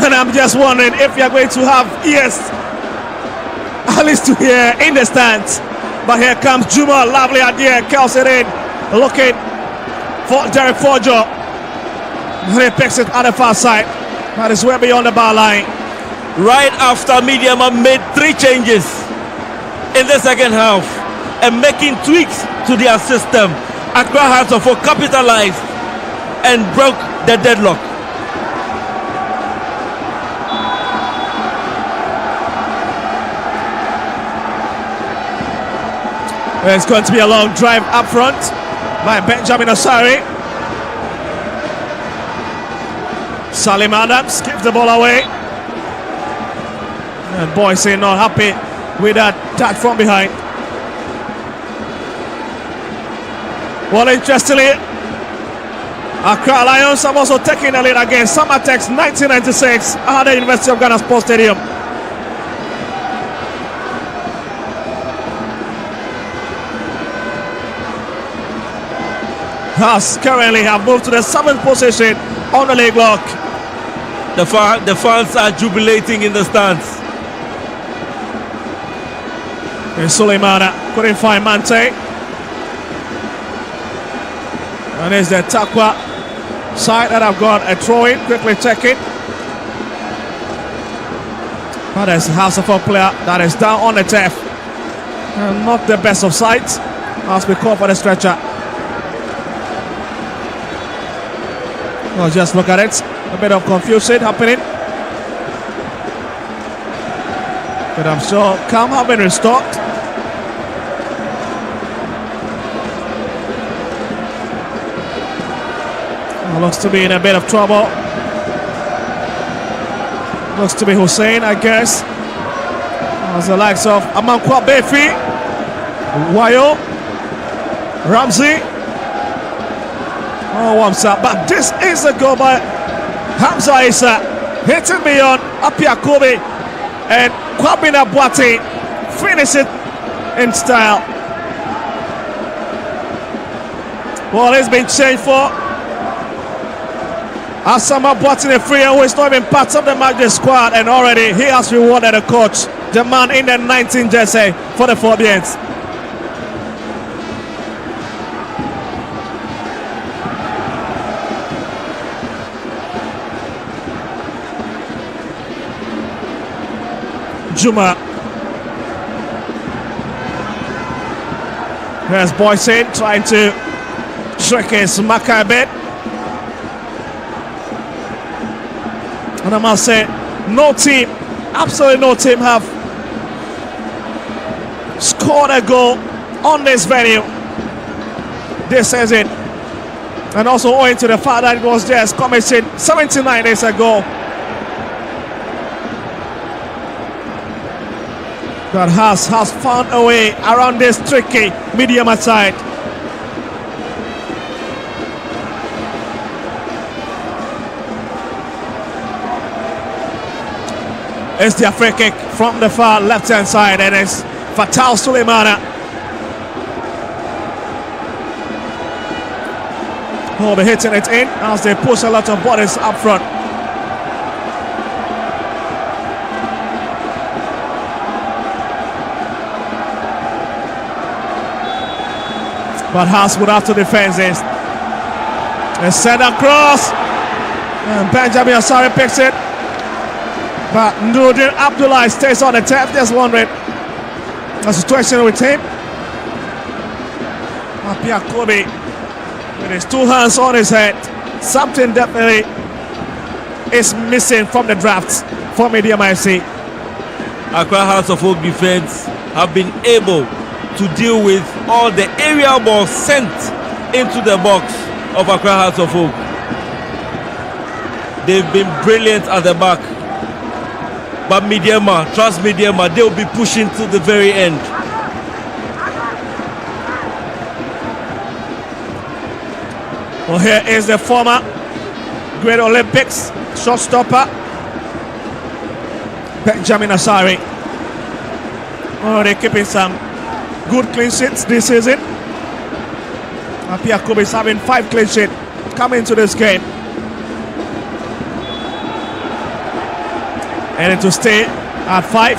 And I'm just wondering if you're going to have ears at least to hear in the stands. But here comes Juma, lovely idea, curls it in, looking for Derek Forjo. And he picks it at the far side. That is way beyond the bar line. Right after Mediama made 3 changes in the second half and making tweaks to their system, Accra Hearts of Oak capitalized and broke the deadlock. It's going to be a long drive up front by Benjamin Osari. Salim Adams gives the ball away. And Boise not happy with that touch from behind. Well, interestingly, Accra Lions have also taken the lead against Samatex 1996 at the University of Ghana Sports Stadium. Has currently have moved to the 7th position on the league block. The fans are jubilating in the stands. And Suleimana couldn't find Mante. And there's the Takwa side that have got a throw-in, quickly checking. But there's a House of Oak player that is down on the turf. And not the best of sights as we call for the stretcher. Well, just look at it. A bit of confusion happening. But I'm sure calm have been restored. Well, looks to be in a bit of trouble. Looks to be Hussein, I guess. As the likes of Amankwa Befi, Wayo, Ramsey. Oh, Wamsa, but this is a goal by Hamza Issa, hitting beyond Apia Kobe, and Kwabena Boate finish it in style. Well, it's been changed for Asama Boate, a free, who is not even part of the Matchday squad, and already he has rewarded the coach, the man in the 19 jersey for the Phobians. Juma. Here's Boyce trying to trick his Maka a bit. And I must say, no team, absolutely no team have scored a goal on this venue this season. And also owing to the fact that it was just commissioned 79 days ago. That has found a way around this tricky medium side. It's the free kick from the far left hand side, and it's Fatal Suleimana. Will be hitting it in as they push a lot of bodies up front. But Haas would have to defend this. And send across. And Benjamin Osari picks it. But Nurdin Abdullahi stays on the turf. Just wondering the situation with him. Apia Kobe with his 2 hands on his head. Something definitely is missing from the draft for Medium FC. Accra House of Oak defense have been able to deal with all the aerial balls sent into the box of Accra House of Oak. They've been brilliant at the back. But Midiama, trust Midiama, they'll be pushing to the very end. Well, here is the former Great Olympics shotstopper, Benjamin Asari. Oh, they're keeping some good clean sheets this season. Apia Kobe is having 5 clean sheets coming into this game. And to stay at 5.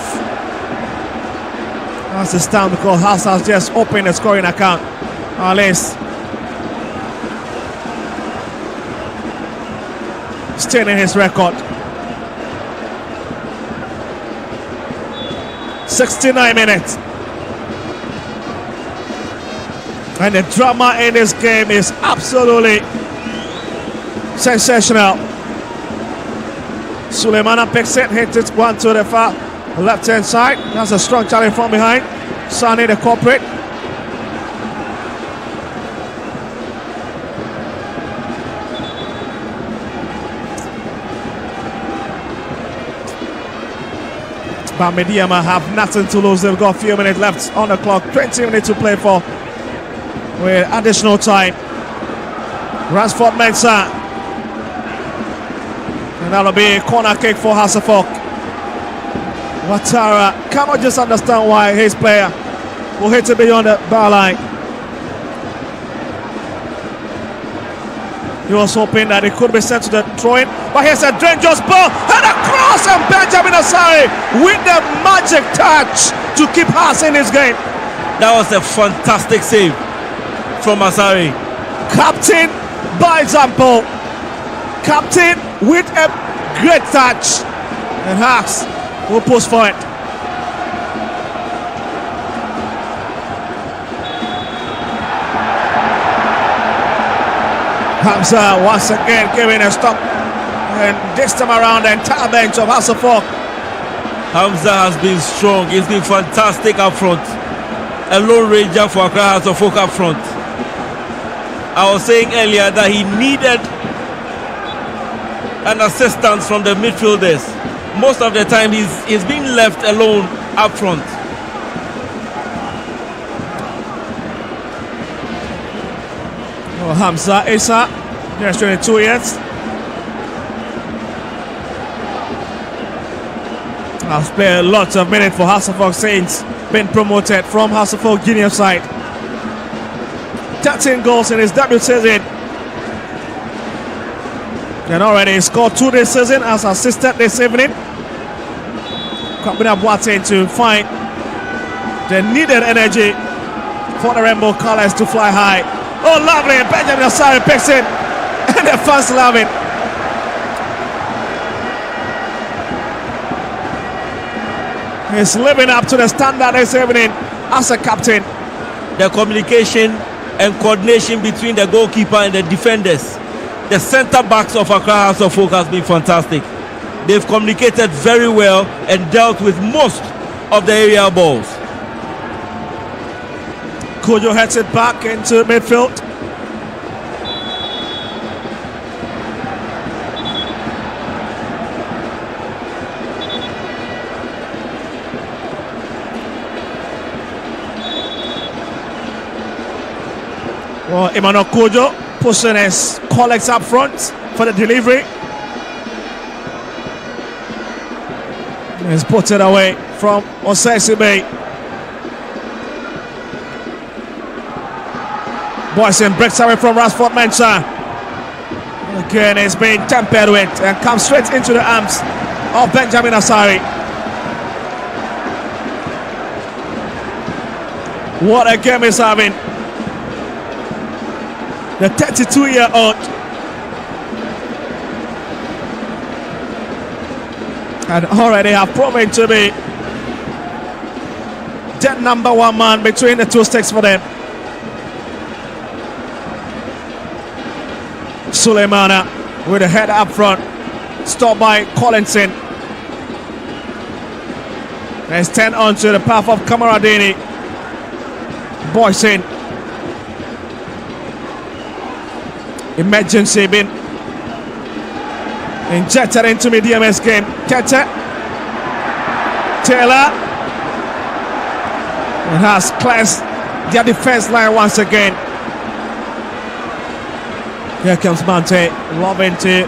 That's the stand because House has just opened the scoring account. Alice staying in his record. 69 minutes. And the drama in this game is absolutely sensational. Suleimana picks it, hits it one to the far left hand side. That's a strong challenge from behind. Sane the culprit. But Mediama have nothing to lose. They've got a few minutes left on the clock. 20 minutes to play for with additional time. Ransford Mensah. And that'll be a corner kick for Hasselhoff. Ouattara cannot just understand why his player will hit it beyond the bar line. He was hoping that it could be sent to the throw-in, but here's a dangerous ball and a cross, and Benjamin Asari with the magic touch to keep Haas in this game. That was a fantastic save from Asari. Captain by example. Captain with a great touch, and Haas will push for it. Hamza once again giving a stop, and this time around the entire bench of Hasselhoff. Hamza has been strong. He's been fantastic up front. A lone ranger for Accra House of Oak up front. I was saying earlier that he needed an assistance from the midfielders. Most of the time he's being left alone up front. Oh, Hamza Issa, just 22 years. I've played lots of minutes for Hasselhoff Saints, been promoted from Hasselhoff junior side. 13 goals in his debut season. And already scored 2 this season as assistant this evening. Coming up Boateng to find the needed energy for the Rainbow Colors to fly high. Oh, lovely. Benjamin Asari picks it. And the fans love it. He's living up to the standard this evening as a captain. The communication and coordination between the goalkeeper and the defenders, the centre backs of Accra House of Oak has been fantastic. They've communicated very well and dealt with most of the area balls. Kojo heads it back into midfield. Well, Emmanuel Kojo pushing his colleagues up front for the delivery. He's put it away from Osesibe. Boyson breaks away from Ransford Mensah. Again, it's being tampered with and comes straight into the arms of Benjamin Asari. What a game he's having. The 32-year-old. And already have proven to be the number 1 man between the two sticks for them. Suleimana with a head up front, stopped by Collinson. Let's turn on to the path of Kamaradini. Boys in. Emergency being injected into the DMS game. Tete. Taylor. It has cleansed their defense line once again. Here comes Mante. Loving to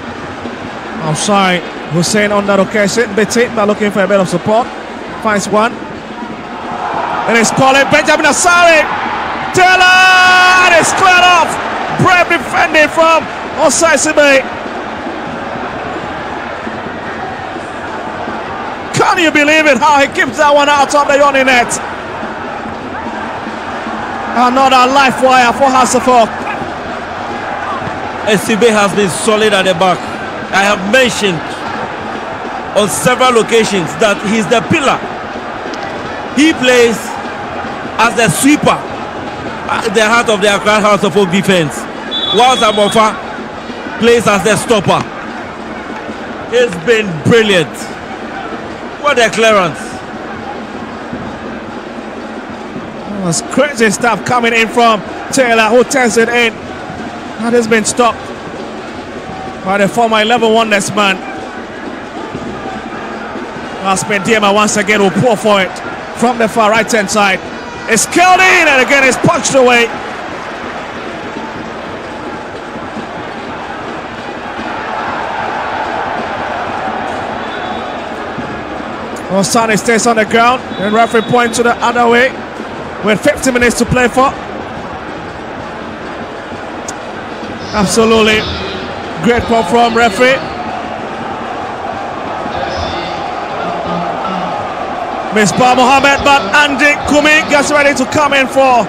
outside. Hussein on that occasion. Betty now looking for a bit of support. Finds one. And it's calling Benjamin Asari. Taylor! And it's cleared off. Brave defending from Osai-Sibe. Can you believe it? How he keeps that one out of the Yoni net. Another life wire for Hasselhoff. SCB has been solid at the back. I have mentioned on several occasions that he's the pillar. He plays as the sweeper at the heart of the Accra House of Oak defense, whilst Amofa plays as the stopper. It's been brilliant. What a clearance. That's crazy stuff coming in from Taylor, who turns it in. That has been stopped by the former 11-1 next man. Aspen Diema once again will pour for it from the far right hand side. It's killed in and again it's punched away. Osani stays on the ground and referee points to the other way with 50 minutes to play for. Absolutely great call from referee. Misbah Mohammed, but Andy Kumi gets ready to come in for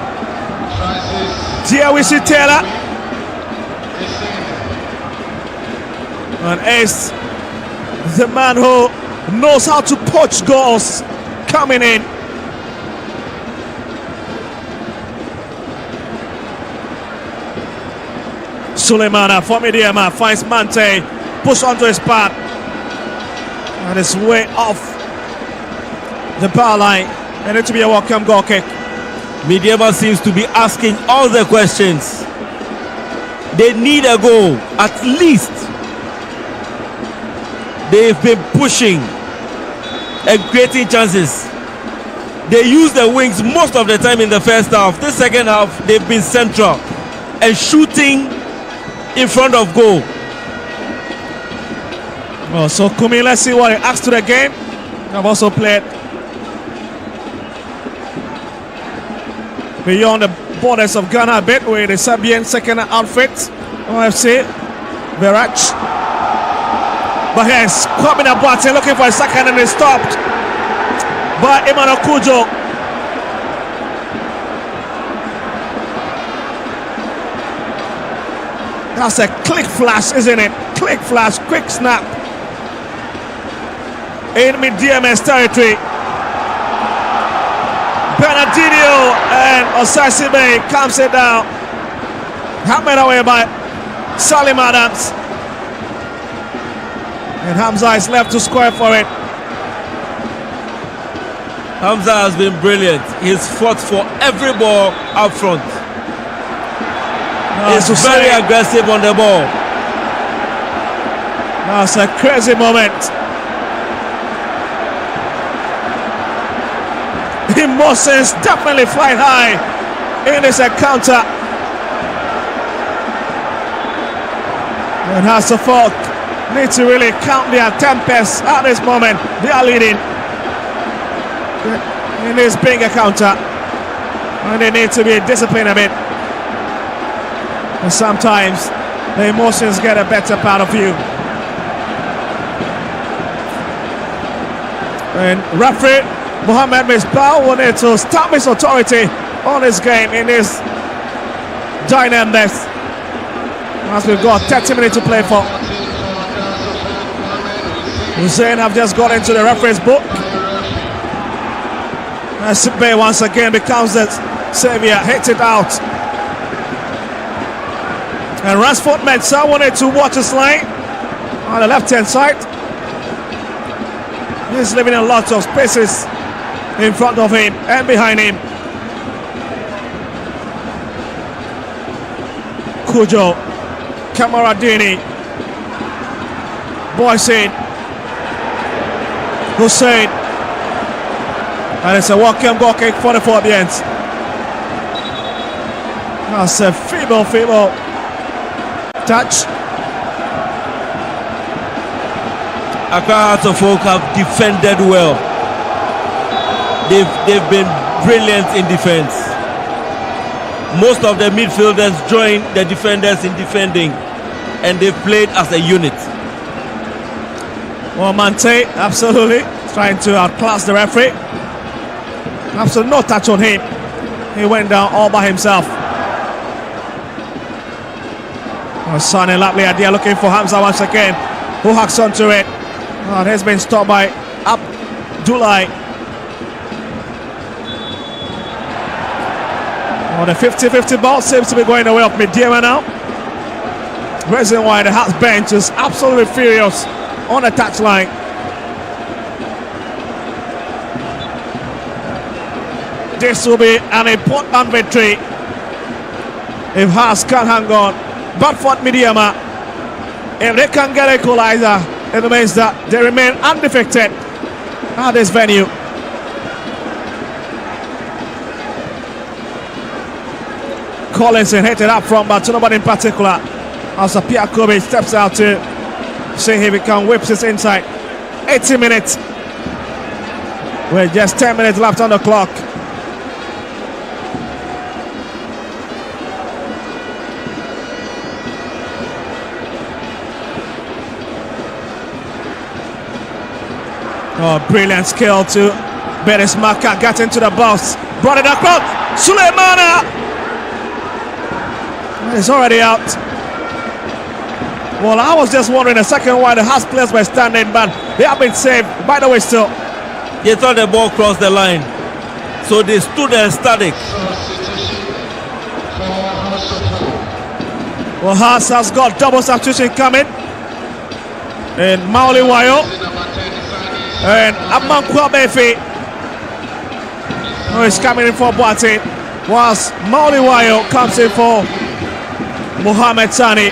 Diawisi Taylor. And Ace, the man who knows how to poach goals, coming in. Suleimana for Midiama finds Mante, push onto his path, and it's way off the bar line, and it to be a welcome goal kick. Midiama seems to be asking all the questions. They need a goal, at least. They've been pushing and creating chances. They use the wings most of the time in the first half. The second half, they've been central and shooting in front of goal. Oh, so Kumi, let's see what he adds to the game. I've also played beyond the borders of Ghana a bit with the Serbian second outfit, OFC, Verach. But here's coming up, looking for a second and it's stopped by Emmanuel Kujo. That's a click flash, isn't it? Click flash, quick snap. In mid-DMS territory. Bernardino and Osai-Sibe comes it down. Hammered away by Salim Adams. And Hamza is left to score for it. Hamza has been brilliant. He's fought for every ball up front. He's very aggressive on the ball. That's a crazy moment. Emotions definitely flying high in this encounter. And Hasselhoff need to really count their tempers at this moment. They are leading in this big encounter, and they need to be disciplined a bit. And sometimes the emotions get a better part of you. And referee Mohamed Misbah wanted to stamp his authority on this game in this dynamic. As we've got 30 minutes to play for. Hussein have just got into the referee's book. Sibe once again becomes the savior, hits it out. And Ransford Mensah wanted to watch his line on the left hand side. He's leaving a lot of spaces in front of him and behind him. Kujo, Kamaradini, Boysen, Hussein, and it's a walk-in goal kick for the Fabians. That's a feeble touch. Accra Hearts of Oak have defended well. They've been brilliant in defense. Most of the midfielders join the defenders in defending, and they've played as a unit. Well, Mante, absolutely trying to outclass the referee. Absolutely no touch on him. He went down all by himself. Sane lovely idea, looking for Hamza once again, who hacks onto it. It has been stopped by Abdullah. The 50-50 ball seems to be going away of Midiama now. Reason why the Hearts bench is absolutely furious on the touchline. This will be an important victory if Hearts can hang on. But for Midiama, if they can get an equalizer, it means that they remain undefeated at this venue. Collinson hit it up from but nobody in particular. As Pierre Kobe steps out to see if he can whip this inside. 80 minutes with just 10 minutes left on the clock. Oh, brilliant skill to Beres Maka, got into the box, brought it across. Suleimana is already out. Well, I was just wondering a second why the Hearts players were standing, but they have been saved. By the way, still. They thought the ball crossed the line, so they stood there static. Well, Hearts has got double substitution coming. And Mauli Wayo and Amankwa Befi, who is coming in for Boate, whilst Mauli Wayo comes in for Mohamed Sani.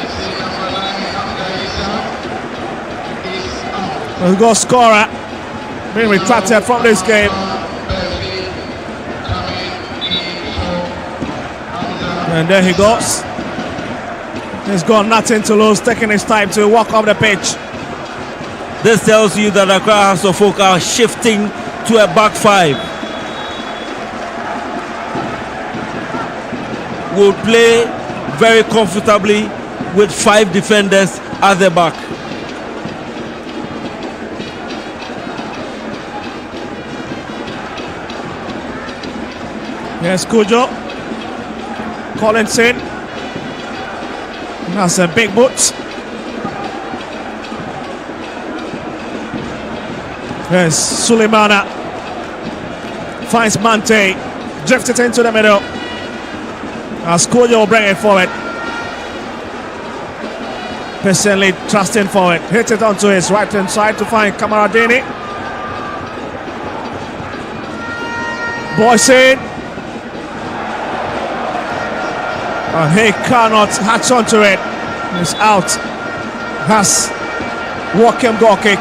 The goal scorer being retracted from this game. And there he goes. He's got nothing to lose, taking his time to walk off the pitch. This tells you that Accra Hearts of Oak are shifting to a back five. Will play very comfortably with 5 defenders at the back. Yes, Kujo. Collinson. That's a big boot. Yes, Suleimana finds Mante, drifted into the middle. As Kujo will bring it forward. Personally trusting forward. Hit it onto his right hand side to find Kamaradini. Boysen. And he cannot hatch onto it. He's out. Has walk-in goal kick.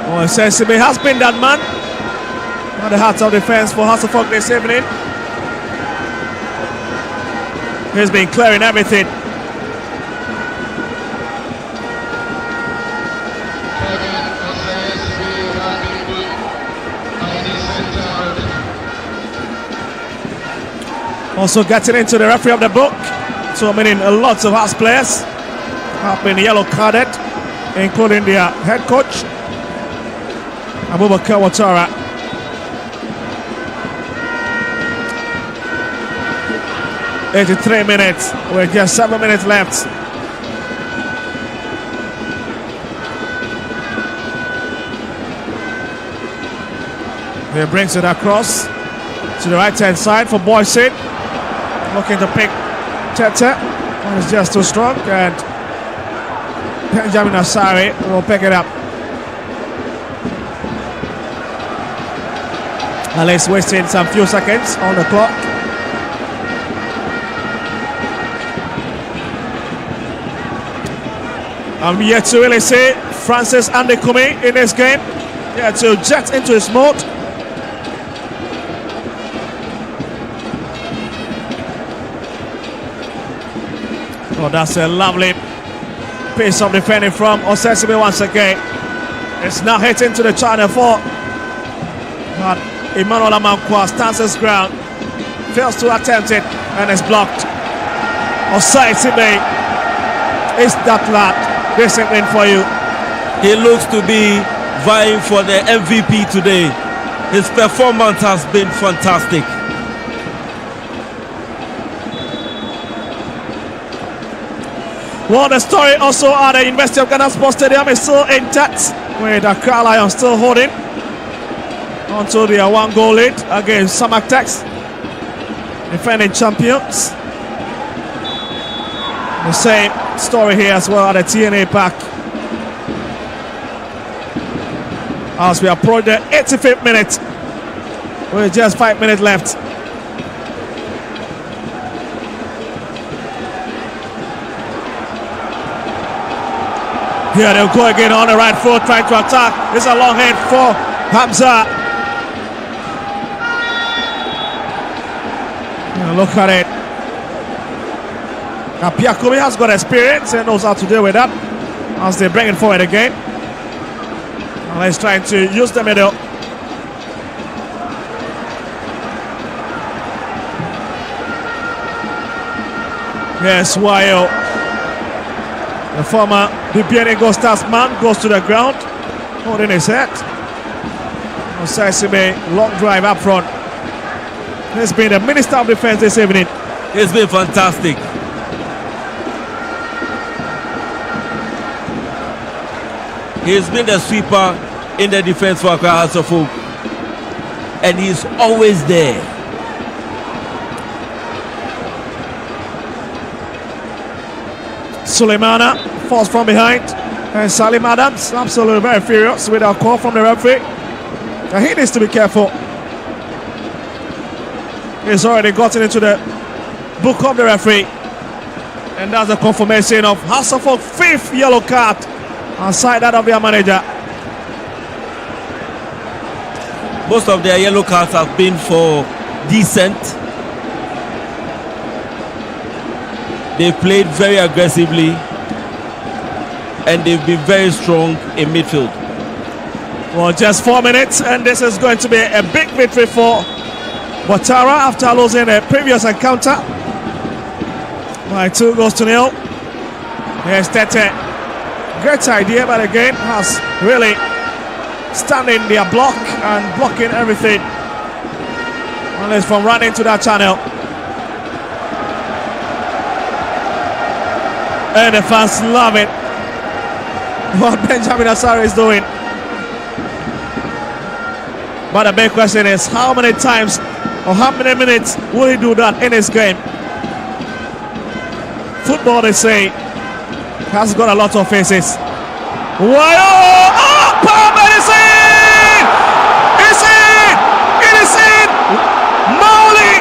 Well, Sesame has been that man at the heart of defense for Hearts of Oak this evening. He's been clearing everything. Also getting into the referee of the book. So meaning lots of Hearts players have been yellow carded, including their head coach, Abubakar Watara. "83 minutes with just 7 minutes left." He brings it across to the right hand side for Boysen, looking to Tete. One is just too strong, and Benjamin Asare will pick it up. At least wasting some few seconds on the clock. I'm yet to really see Francis Andekumi in this game. Yeah, to jet into his mode. Oh, that's a lovely piece of defending from Osesibe once again. It's now hitting to the channel 4. But Emmanuel Amankwa stands his ground. Fails to attempt it and is blocked. Osesibe is that lad. Discipline for you. He looks to be vying for the MVP today. His performance has been fantastic. Well, the story also at the University of Ghana Sports Stadium is still intact, with the Accra Lions still holding onto their 1-goal lead against Samaktex, defending champions. The same story here as well at the TNA Park. As we approach the 85th minute, with just 5 minutes left. Here they'll go again on the right foot, trying to attack. It's a long hit for Hamza. Look at it. Apiakumi has got experience and knows how to deal with that as they bring it forward again. And he's trying to use the middle. Yes, Wayo, the former DPN Eagle Stars man, goes to the ground, holding his head. Osesibe, long drive up front. He's been the Minister of Defense this evening. It's been fantastic. He's been the sweeper in the defense for Accra House of Folk, and he's always there. Suleimana falls from behind, and Salim Adams absolutely very furious with a call from the referee. And he needs to be careful. He's already gotten into the book of the referee, and that's a confirmation of House of Folk 5th yellow card aside that of their manager. Most of their yellow cards have been for decent. They've played very aggressively, and they've been very strong in midfield. Well, just 4 minutes, and this is going to be a big victory for Watara after losing a previous encounter by 2-0. Here's Tete. Great idea, but again has really standing their block and blocking everything. Unless from running to that channel. And the fans love it. What Benjamin Asare is doing. But the big question is, how many times or how many minutes will he do that in his game? Football, they say, has got a lot of faces. Why? Oh, Palmer is in! It's in! It is in! Mowley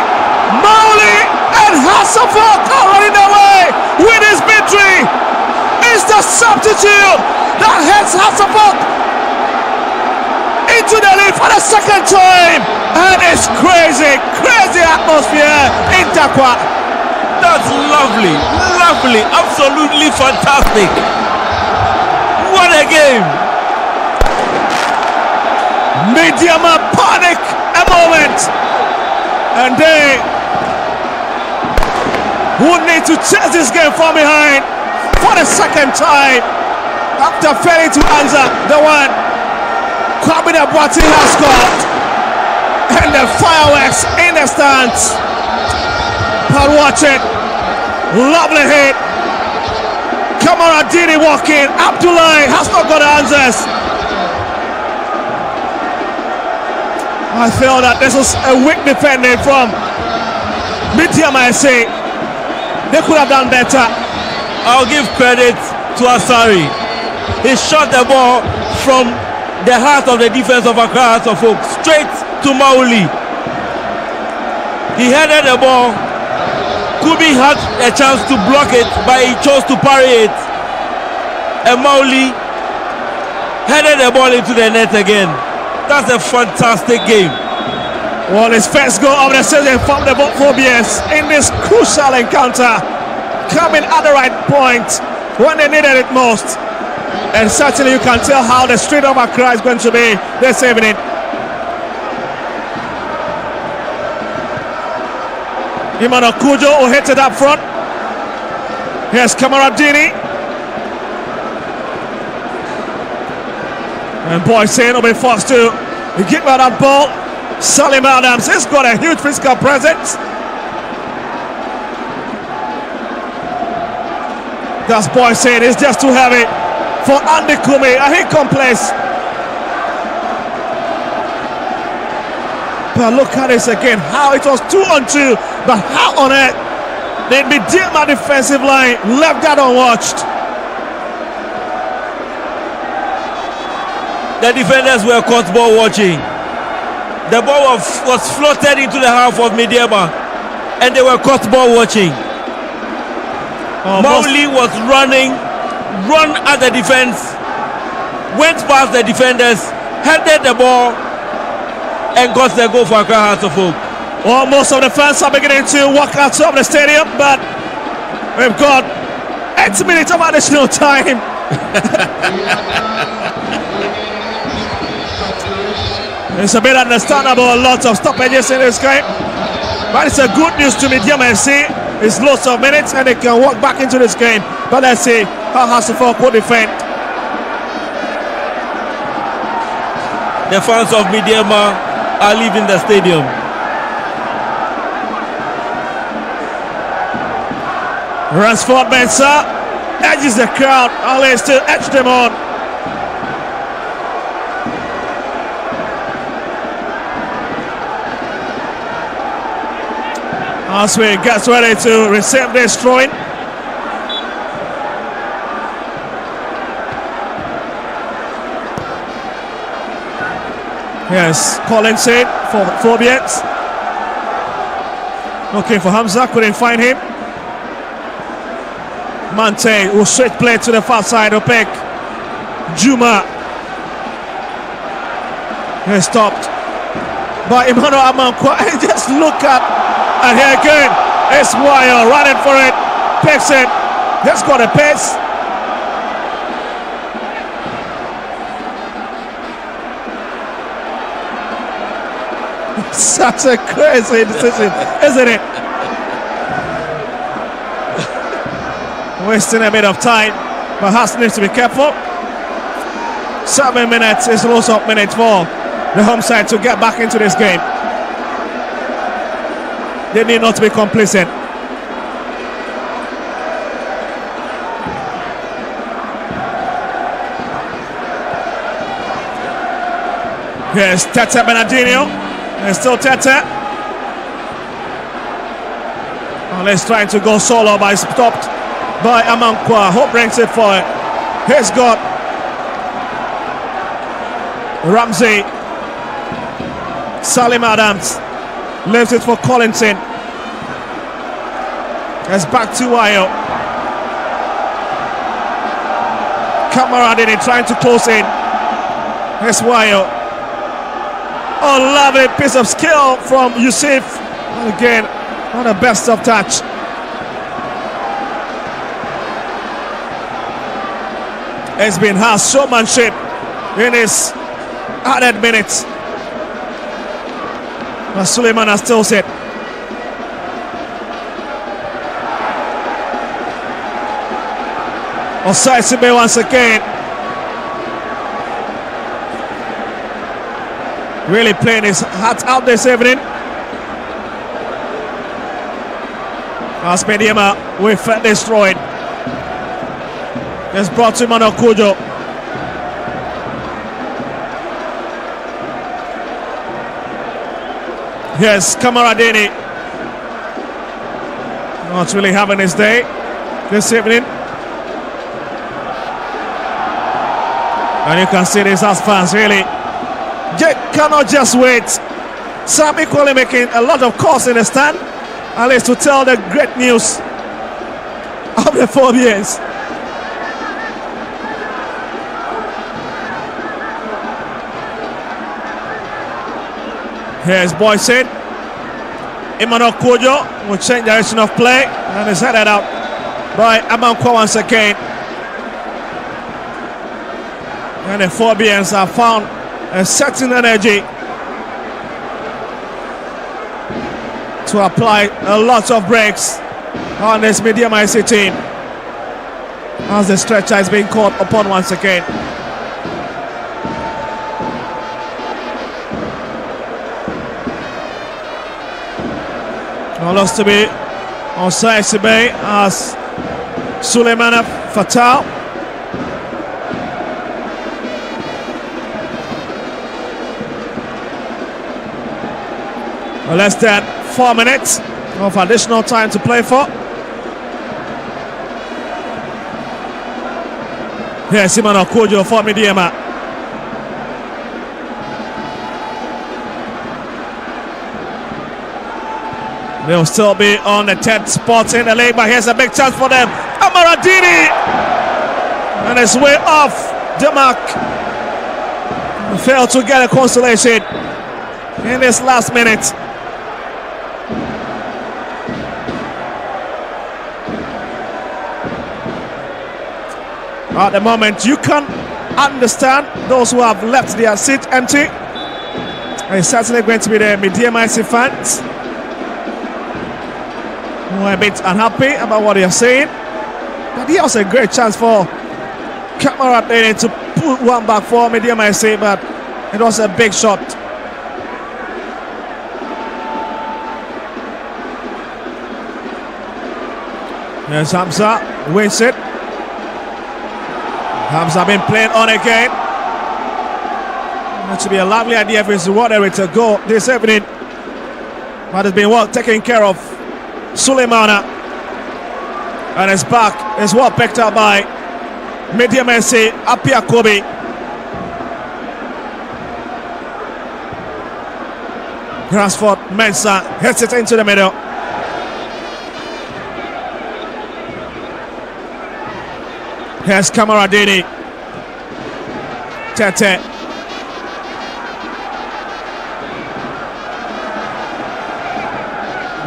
and Hasselhoff are running away with his victory. It's the substitute that heads Hasselhoff into the lead for the second time, and it's crazy atmosphere in Takwa. That's lovely, absolutely fantastic. What a game! Mediama panic a moment, and they would need to chase this game from behind for the second time after failing to answer the one Kwame Boateng has scored, and the fireworks in the stands. But watch it, lovely hit. Kamara Dini walking, Abdullahi has not got answers. I feel that this is a weak defending from Mityama SC. They could have done better. I'll give credit to Asari. He shot the ball from the heart of the defense of Accra Hearts of Oak straight to Mauli. He headed the ball. Kubi had a chance to block it, but he chose to parry it. And Mauli headed the ball into the net again. That's a fantastic game. Well, his first goal of the season from the Phobias in this crucial encounter, coming at the right point when they needed it most. And certainly you can tell how the street of Accra is going to be this evening. Emmanuel Kujo who hit it up front. Here's Kamaradini. And Boysen will be forced to get by that ball. Salim Adams has got a huge physical presence. That's Boysen, it's just too heavy for Andy Kumi, and he complains. But look at this again, how it was 2-on-2, but how on earth they'd be deep my defensive line, left that unwatched. The defenders were caught ball watching. The ball was floated into the half of Midiama, and they were caught ball watching. Mauli was run at the defense, went past the defenders, headed the ball, and got the goal for Accra Hearts of Oak. Well, most of the fans are beginning to walk out of the stadium, but we've got 8 minutes of additional time. It's a bit understandable, lots of stoppages in this game, but it's a good news to Medium FC. It's lots of minutes and they can walk back into this game. But let's see how Hasselhoff will defend. The fans of Midiama are leaving the stadium. Ransford Mensah edges the crowd, only to edge them on. As we get ready to receive this throwing. Yes, Collins in for Phobians. Looking for Hamza, couldn't find him. Mante will switch play to the far side of pick. Juma. He's stopped by Emmanuel Amankwa. Just look at. And here again, it's Wire running for it, picks it, just got a pace. Such a crazy decision, isn't it? Wasting a bit of time, but Haas needs to be careful. 7 minutes is lots of minutes for the home side to get back into this game. They need not to be complacent. Here's Tete Bernardino. There's still Tete. Let's trying to go solo, but it's stopped by Amankwa. Hope brings it for it. Here's got Ramsey. Salim Adams. Leaves it for Collinson. It's back to Wayo. Kamaradini trying to close in. Here's Wayo. Oh, lovely piece of skill from Yusuf. And again, not the best of touch. It's been has showmanship in his added minutes. But Suleiman has still set. Osai Sibe once again. Really playing his heart out this evening. As Mediama with destroyed. It's brought to Mano Kujo. Yes, Kamaradini. Not really having his day this evening. And you can see these as fans really cannot just wait. Some equally making a lot of calls in the stand, at least to tell the great news of the 4 years. Here's Boysen. Emmanuel Kojo will change direction of play and is headed out by Amankwa once again. And the 4BNs have found a certain energy to apply a lot of breaks on this medium IC team as the stretcher is being called upon once again. Well, lost to be on Sibe as Suleiman Fatal. Well, less than 4 minutes of additional time to play for. Here's Emmanuel Kojo for Midiama. They'll still be on the 10th spot in the league, but here's a big chance for them. Amaradini! And it's way off the mark. Failed to get a consolation in this last minute. At the moment, you can understand those who have left their seat empty. It's certainly going to be the Medium-IC fans who are a bit unhappy about what they are saying. But here's a great chance for Kamara Dene to put one back for Medium-IC, but it was a big shot. There's Hamza, waits it. Hamza been playing on again. That should be a lovely idea for his water to go this evening. But it's been well taken care of. Suleimana. And his back is well picked up by Medium-IC Apia Kobe. Grassford Mensah hits it into the middle. Here's Kamaradini. Tete.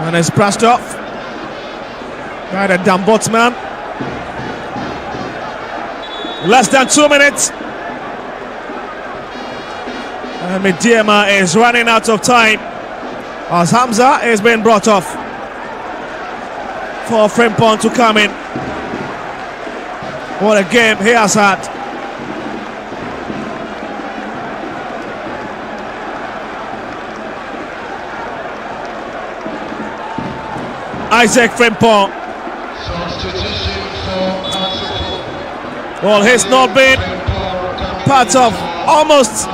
And it's brushed off by the Dambotsman. Less than 2 minutes. And Midiama is running out of time as Hamza is being brought off for Frimpong to come in. What a game he has had. Isaac Frimpong. Well, he's not been part of almost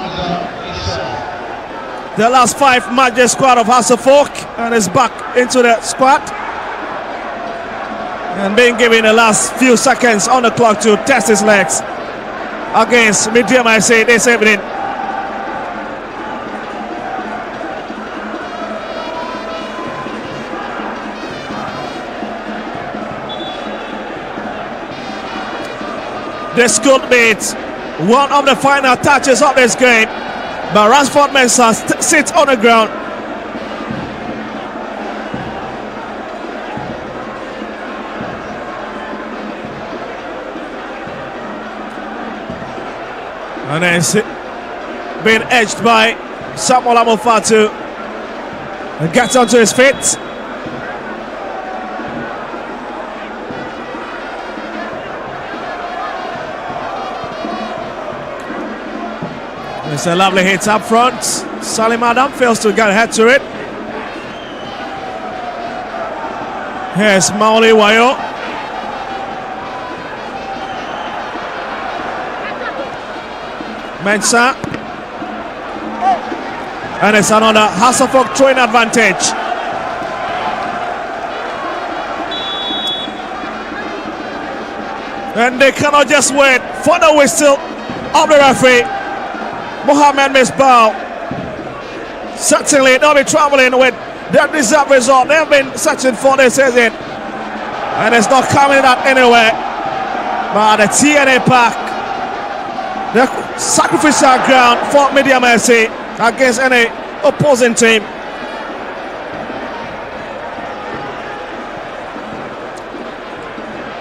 the last 5 matches squad of House of Folk and is back into the squad. And being given the last few seconds on the clock to test his legs against Medium-IC this evening. This could be one of the final touches of this game, but Ransford Mensah sits on the ground. And then it's being edged by Samuel Amofatu. And gets onto his feet. It's a lovely hit up front. Salim Adam fails to get a head to it. Here's Maoli Wayo. Mensah. And it's another Hasselhoff throwing advantage. And they cannot just wait for the whistle of the referee. Mohamed Misbah. Certainly they'll be traveling with their deserved result. They've been searching for this season, and it's not coming out anywhere. But the TNA Park, the sacrificial ground for Media Mercy against any opposing team.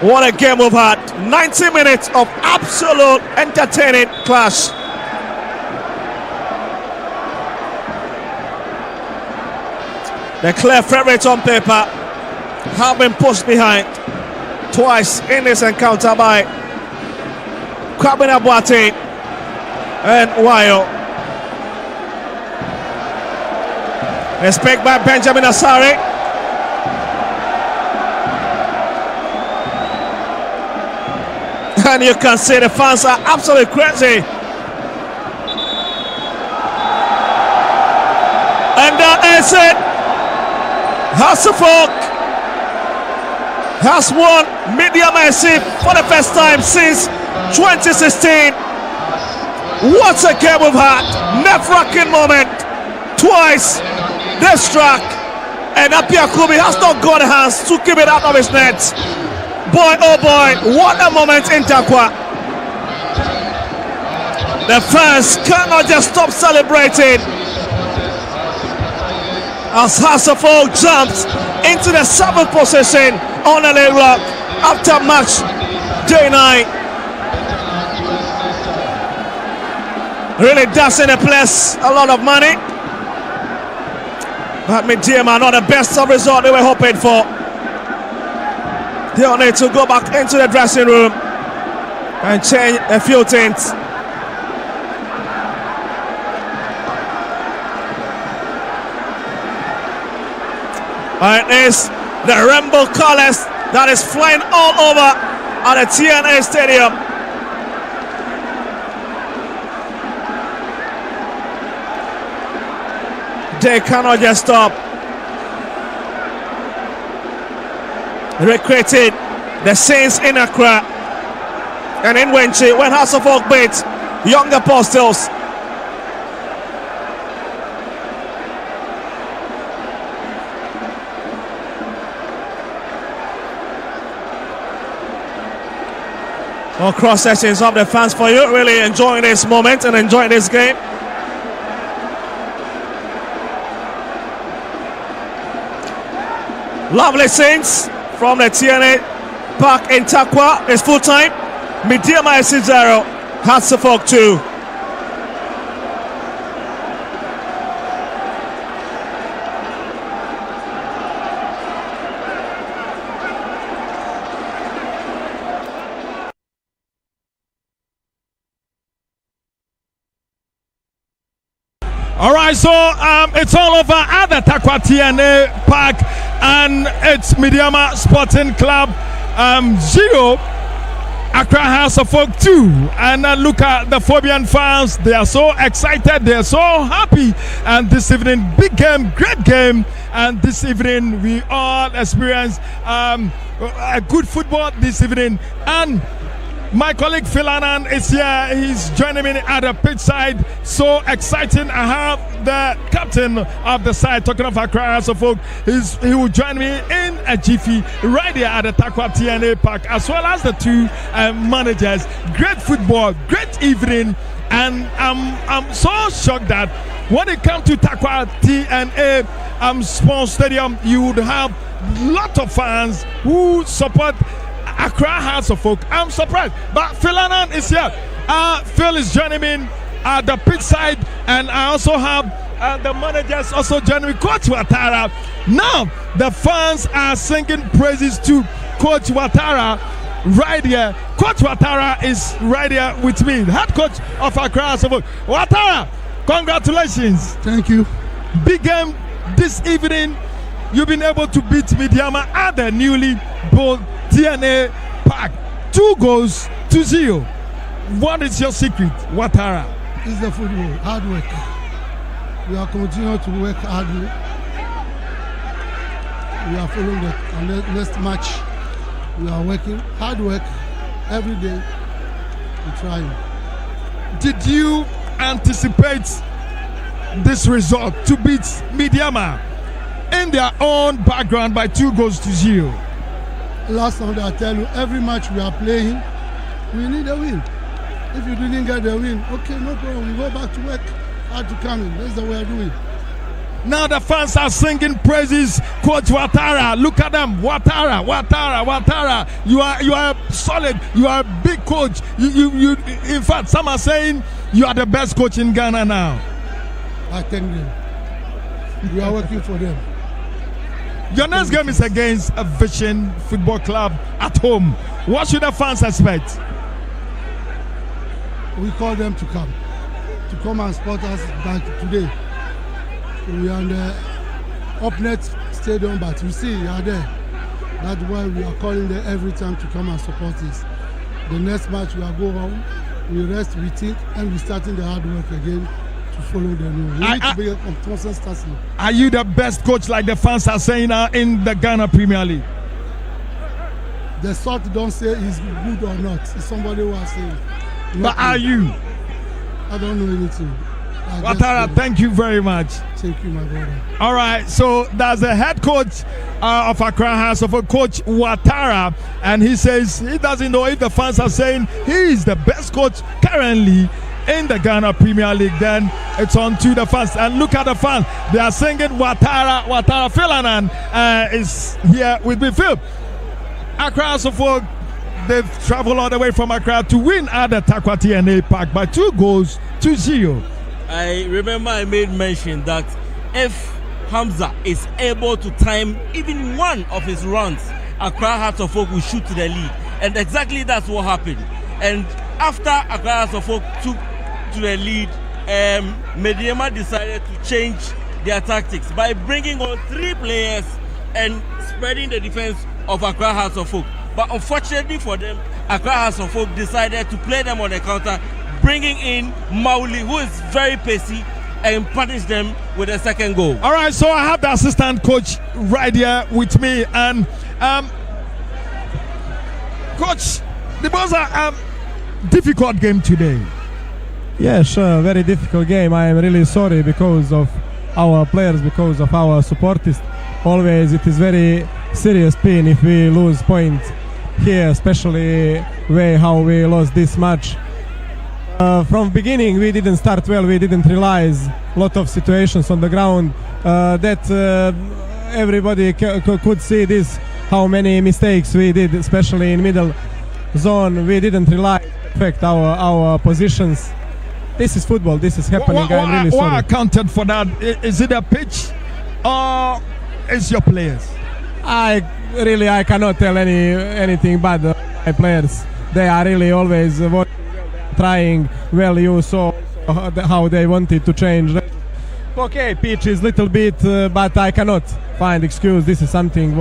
What a game we've had. 90 minutes of absolute entertaining clash. The clear favourites on paper have been pushed behind twice in this encounter by Kwabena Boateng and Wayo. It's picked by Benjamin Asare. And you can see the fans are absolutely crazy. And that is it. Hasselhoff has won Media Mercy for the first time since 2016. What a game we've had. Nerve-wracking moment. Twice this struck. And Apia Kubi has not got a hands to keep it out of his net. Boy, oh boy, what a moment in Takwa. The fans cannot just stop celebrating as Hasselhoff jumps into the 7th position on the league rock after match day 9. Really does in a place a lot of money. But Midima not the best of result they were hoping for. They'll need to go back into the dressing room and change a few things. And it's the rainbow colors that is flying all over at the TNA Stadium. They cannot just stop. Recreated the scenes in Accra and in Wenchi when Hasselhoff beat Young Apostles. All cross sections of the fans for you, really enjoying this moment and enjoying this game. Lovely scenes from the TNA Park in Takwa. It's full time. Media Mercy 0, Hasselhoff 2. All right, so it's all over at the Takwa TNA Park, and it's Midiama Sporting Club 0, Accra Hasselhoff 2. And look at the Phobian fans; they are so excited, they are so happy. And this evening, big game, great game. And this evening, we all experience a good football this evening. And my colleague Phil Annan is here. He's joining me at the pitch side. So exciting. I have the captain of the side, talking of Accra Hasselhoff. He will join me in a jiffy right here at the Takwa TNA Park, as well as the two managers. Great football, great evening. And I'm so shocked that when it comes to Takwa TNA Sports Stadium, you would have a lot of fans who support Accra Hasselhoff. I'm surprised, but Phil Annan is here. Phil is joining me at the pitch side, and I also have the managers also joining me, Coach Ouattara. Now the fans are singing praises to Coach Ouattara right here. Coach Ouattara is right here with me, the head coach of Accra Hasselhoff. Ouattara, congratulations. Thank you. Big game this evening. You've been able to beat Midiama at the newly built TNA Park. 2-0. What is your secret, Ouattara? It's the football, hard work. We are continuing to work hardly. We are following the next match. We are working hard work, every day we're trying. Did you anticipate this result to beat Midiama in their own background by 2-0? Last time I tell you, every match we are playing, we need a win. If you didn't get the win, okay, no problem. We go back to work. Hard to come in. That's the way I do it. Now the fans are singing praises, Coach Ouattara. Look at them, Ouattara. You are solid. You are a big coach. You. In fact, some are saying you are the best coach in Ghana now. I thank them. We are working for them. Your next game is against a Vision Football Club at home. What should the fans expect? We call them to come and support us like today. We are in the Upnet Stadium, but you see, we are there. That's why we are calling them every time to come and support us. The next match we are going home, we rest, we think, and we starting the hard work again to follow the new. We need to be a constant start. Are you the best coach, like the fans are saying, in the Ghana Premier League? The sort don't say is good or not. It's somebody who has saying. But are you? I don't know anything. Ouattara, thank you very much. Thank you, my brother. All right, so that's the head coach of Accra House of Coach Ouattara, and he says he doesn't know if the fans are saying he is the best coach currently in the Ghana Premier League. Then it's on to the fans, and look at the fans. They are singing Ouattara. Phil Annan is here with me. Phil, Accra House of Folk, they've traveled all the way from Accra to win at the Takwati TNA Park by 2-0. I remember I made mention that if Hamza is able to time even one of his runs, Accra Hearts of Oak will shoot to the lead. And exactly that's what happened. And after Accra Hearts of Oak took to the lead, Mediama decided to change their tactics by bringing on 3 players and spreading the defense of Accra Hearts of Oak. But unfortunately for them, Accra Hearts of Oak decided to play them on the counter, bringing in Mauli, who is very pacey, and punish them with a second goal. All right, so I have the assistant coach right here with me, and coach, it was a difficult game today. Yeah, sure, very difficult game. I am really sorry because of our players, because of our supporters. Always it is very serious pain if we lose point here, especially way how we lost this match. From beginning we didn't start well, we didn't realize a lot of situations on the ground that everybody could see this, how many mistakes we did, especially in middle zone. We didn't realize affect our positions. This is football, this is happening. I'm really sorry. What accounted for that? Is it a pitch or is your players? I cannot tell anything bad. My players, they are really always trying well. You saw how they wanted to change. Okay, pitch is little bit, but I cannot find excuse. This is something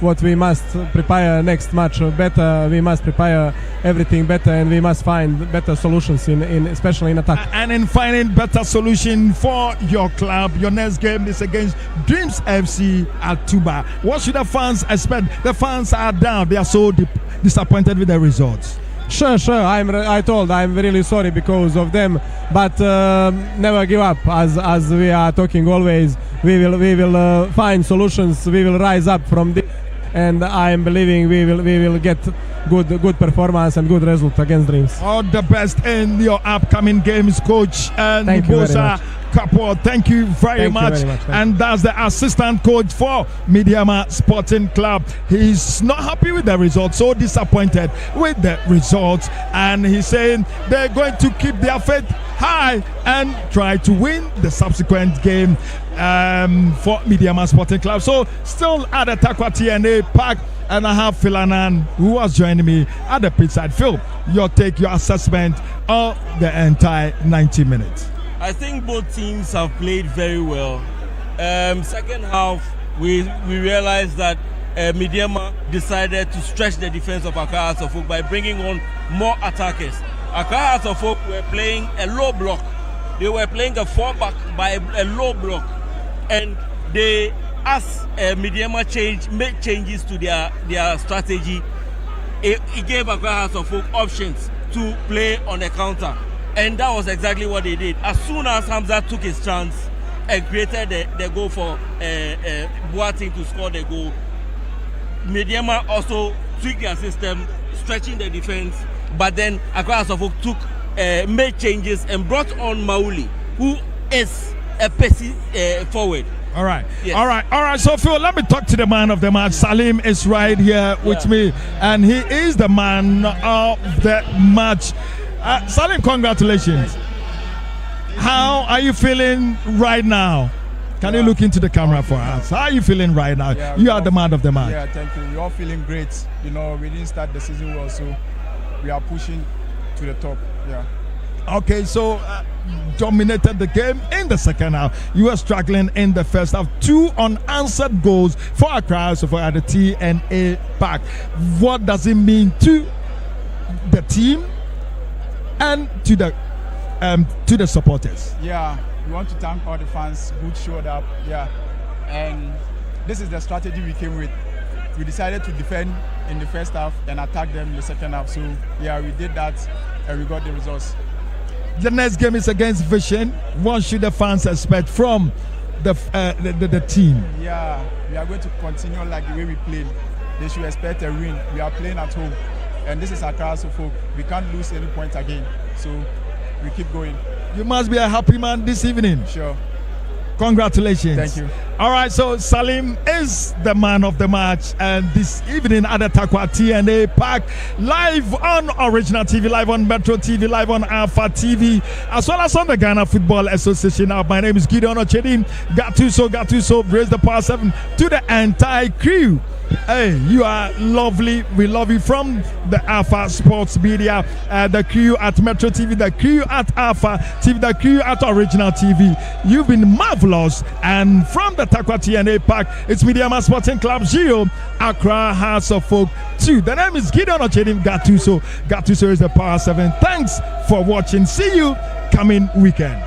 what we must prepare next match better. We must prepare everything better, and we must find better solutions in especially in attack. And in finding better solution for your club, your next game is against Dreams FC at Tuba. What should the fans expect? The fans are down. They are so disappointed with the results. Sure. I told I'm really sorry because of them, but never give up. As we are talking always, we will find solutions. We will rise up from this, and I am believing we will get good performance and good result against Dreams. All the best in your upcoming games, Coach Nibosa Kapo. Thank you very much. And that's the assistant coach for Midiama Sporting Club. He's not happy with the results, so disappointed with the results, and he's saying they're going to keep their faith high and try to win the subsequent game for Midiama Sporting Club. So still at the Takwa TNA Park, and I have Phil Annan, who was joining me at the pitchside. Phil, your assessment of the entire 90 minutes. I think both teams have played very well. Second half, we realized that Midiama decided to stretch the defense of Accra Hearts of Oak by bringing on more attackers. Accra Hearts of Oak were playing a low block. They were playing a 4-back by a low block, and they, as Midiama made changes to their strategy, it gave Accra House of Folk options to play on the counter, and that was exactly what they did. As soon as Hamza took his chance and created the goal for Boateng to score the goal, Mediama also tweaked their system, stretching the defense, but then Accra House of Folk made changes and brought on Mauli, who is a pacey forward. All right. Yes. All right. So, Phil, let me talk to the man of the match. Salim is right here with me, and he is the man of the match. Salim, congratulations. How are you feeling right now? Can you look into the camera for us? How are you feeling right now? Yeah, you are the man of the match. Yeah, thank you. We're all feeling great. You know, we didn't start the season well, so we are pushing to the top. Yeah. Okay, so dominated the game in the second half. You were struggling in the first half. 2 unanswered goals for Accra so far at the TNA Park. What does it mean to the team and to the supporters? Yeah, we want to thank all the fans who showed up. Yeah, and this is the strategy we came with. We decided to defend in the first half and attack them in the second half. So yeah, we did that and we got the results. The next game is against Vision. What should the fans expect from the team? Yeah, we are going to continue like the way we played. They should expect a win. We are playing at home, and this is Accra House of Folk. We can't lose any points again, so we keep going. You must be a happy man this evening. Sure. Congratulations. Thank you. All right, so Salim is the man of the match, and this evening at the Takwa TNA Park, live on Original TV, live on Metro TV, live on Alpha TV, as well as on the Ghana Football Association. Now, my name is Gideon Ochedin. Gatuso, raise the power 7 to the entire crew. Hey, you are lovely. We love you from the Alpha Sports Media, the crew at Metro TV, the crew at Alpha TV, the crew at Original TV. You've been marvelous. And from the Takwa TNA Park, it's Mediama Sporting Club Gio, Accra House of Folk 2. The name is Gideon Ochedim Gatuso. Gatuso is the power 7. Thanks for watching. See you coming weekend.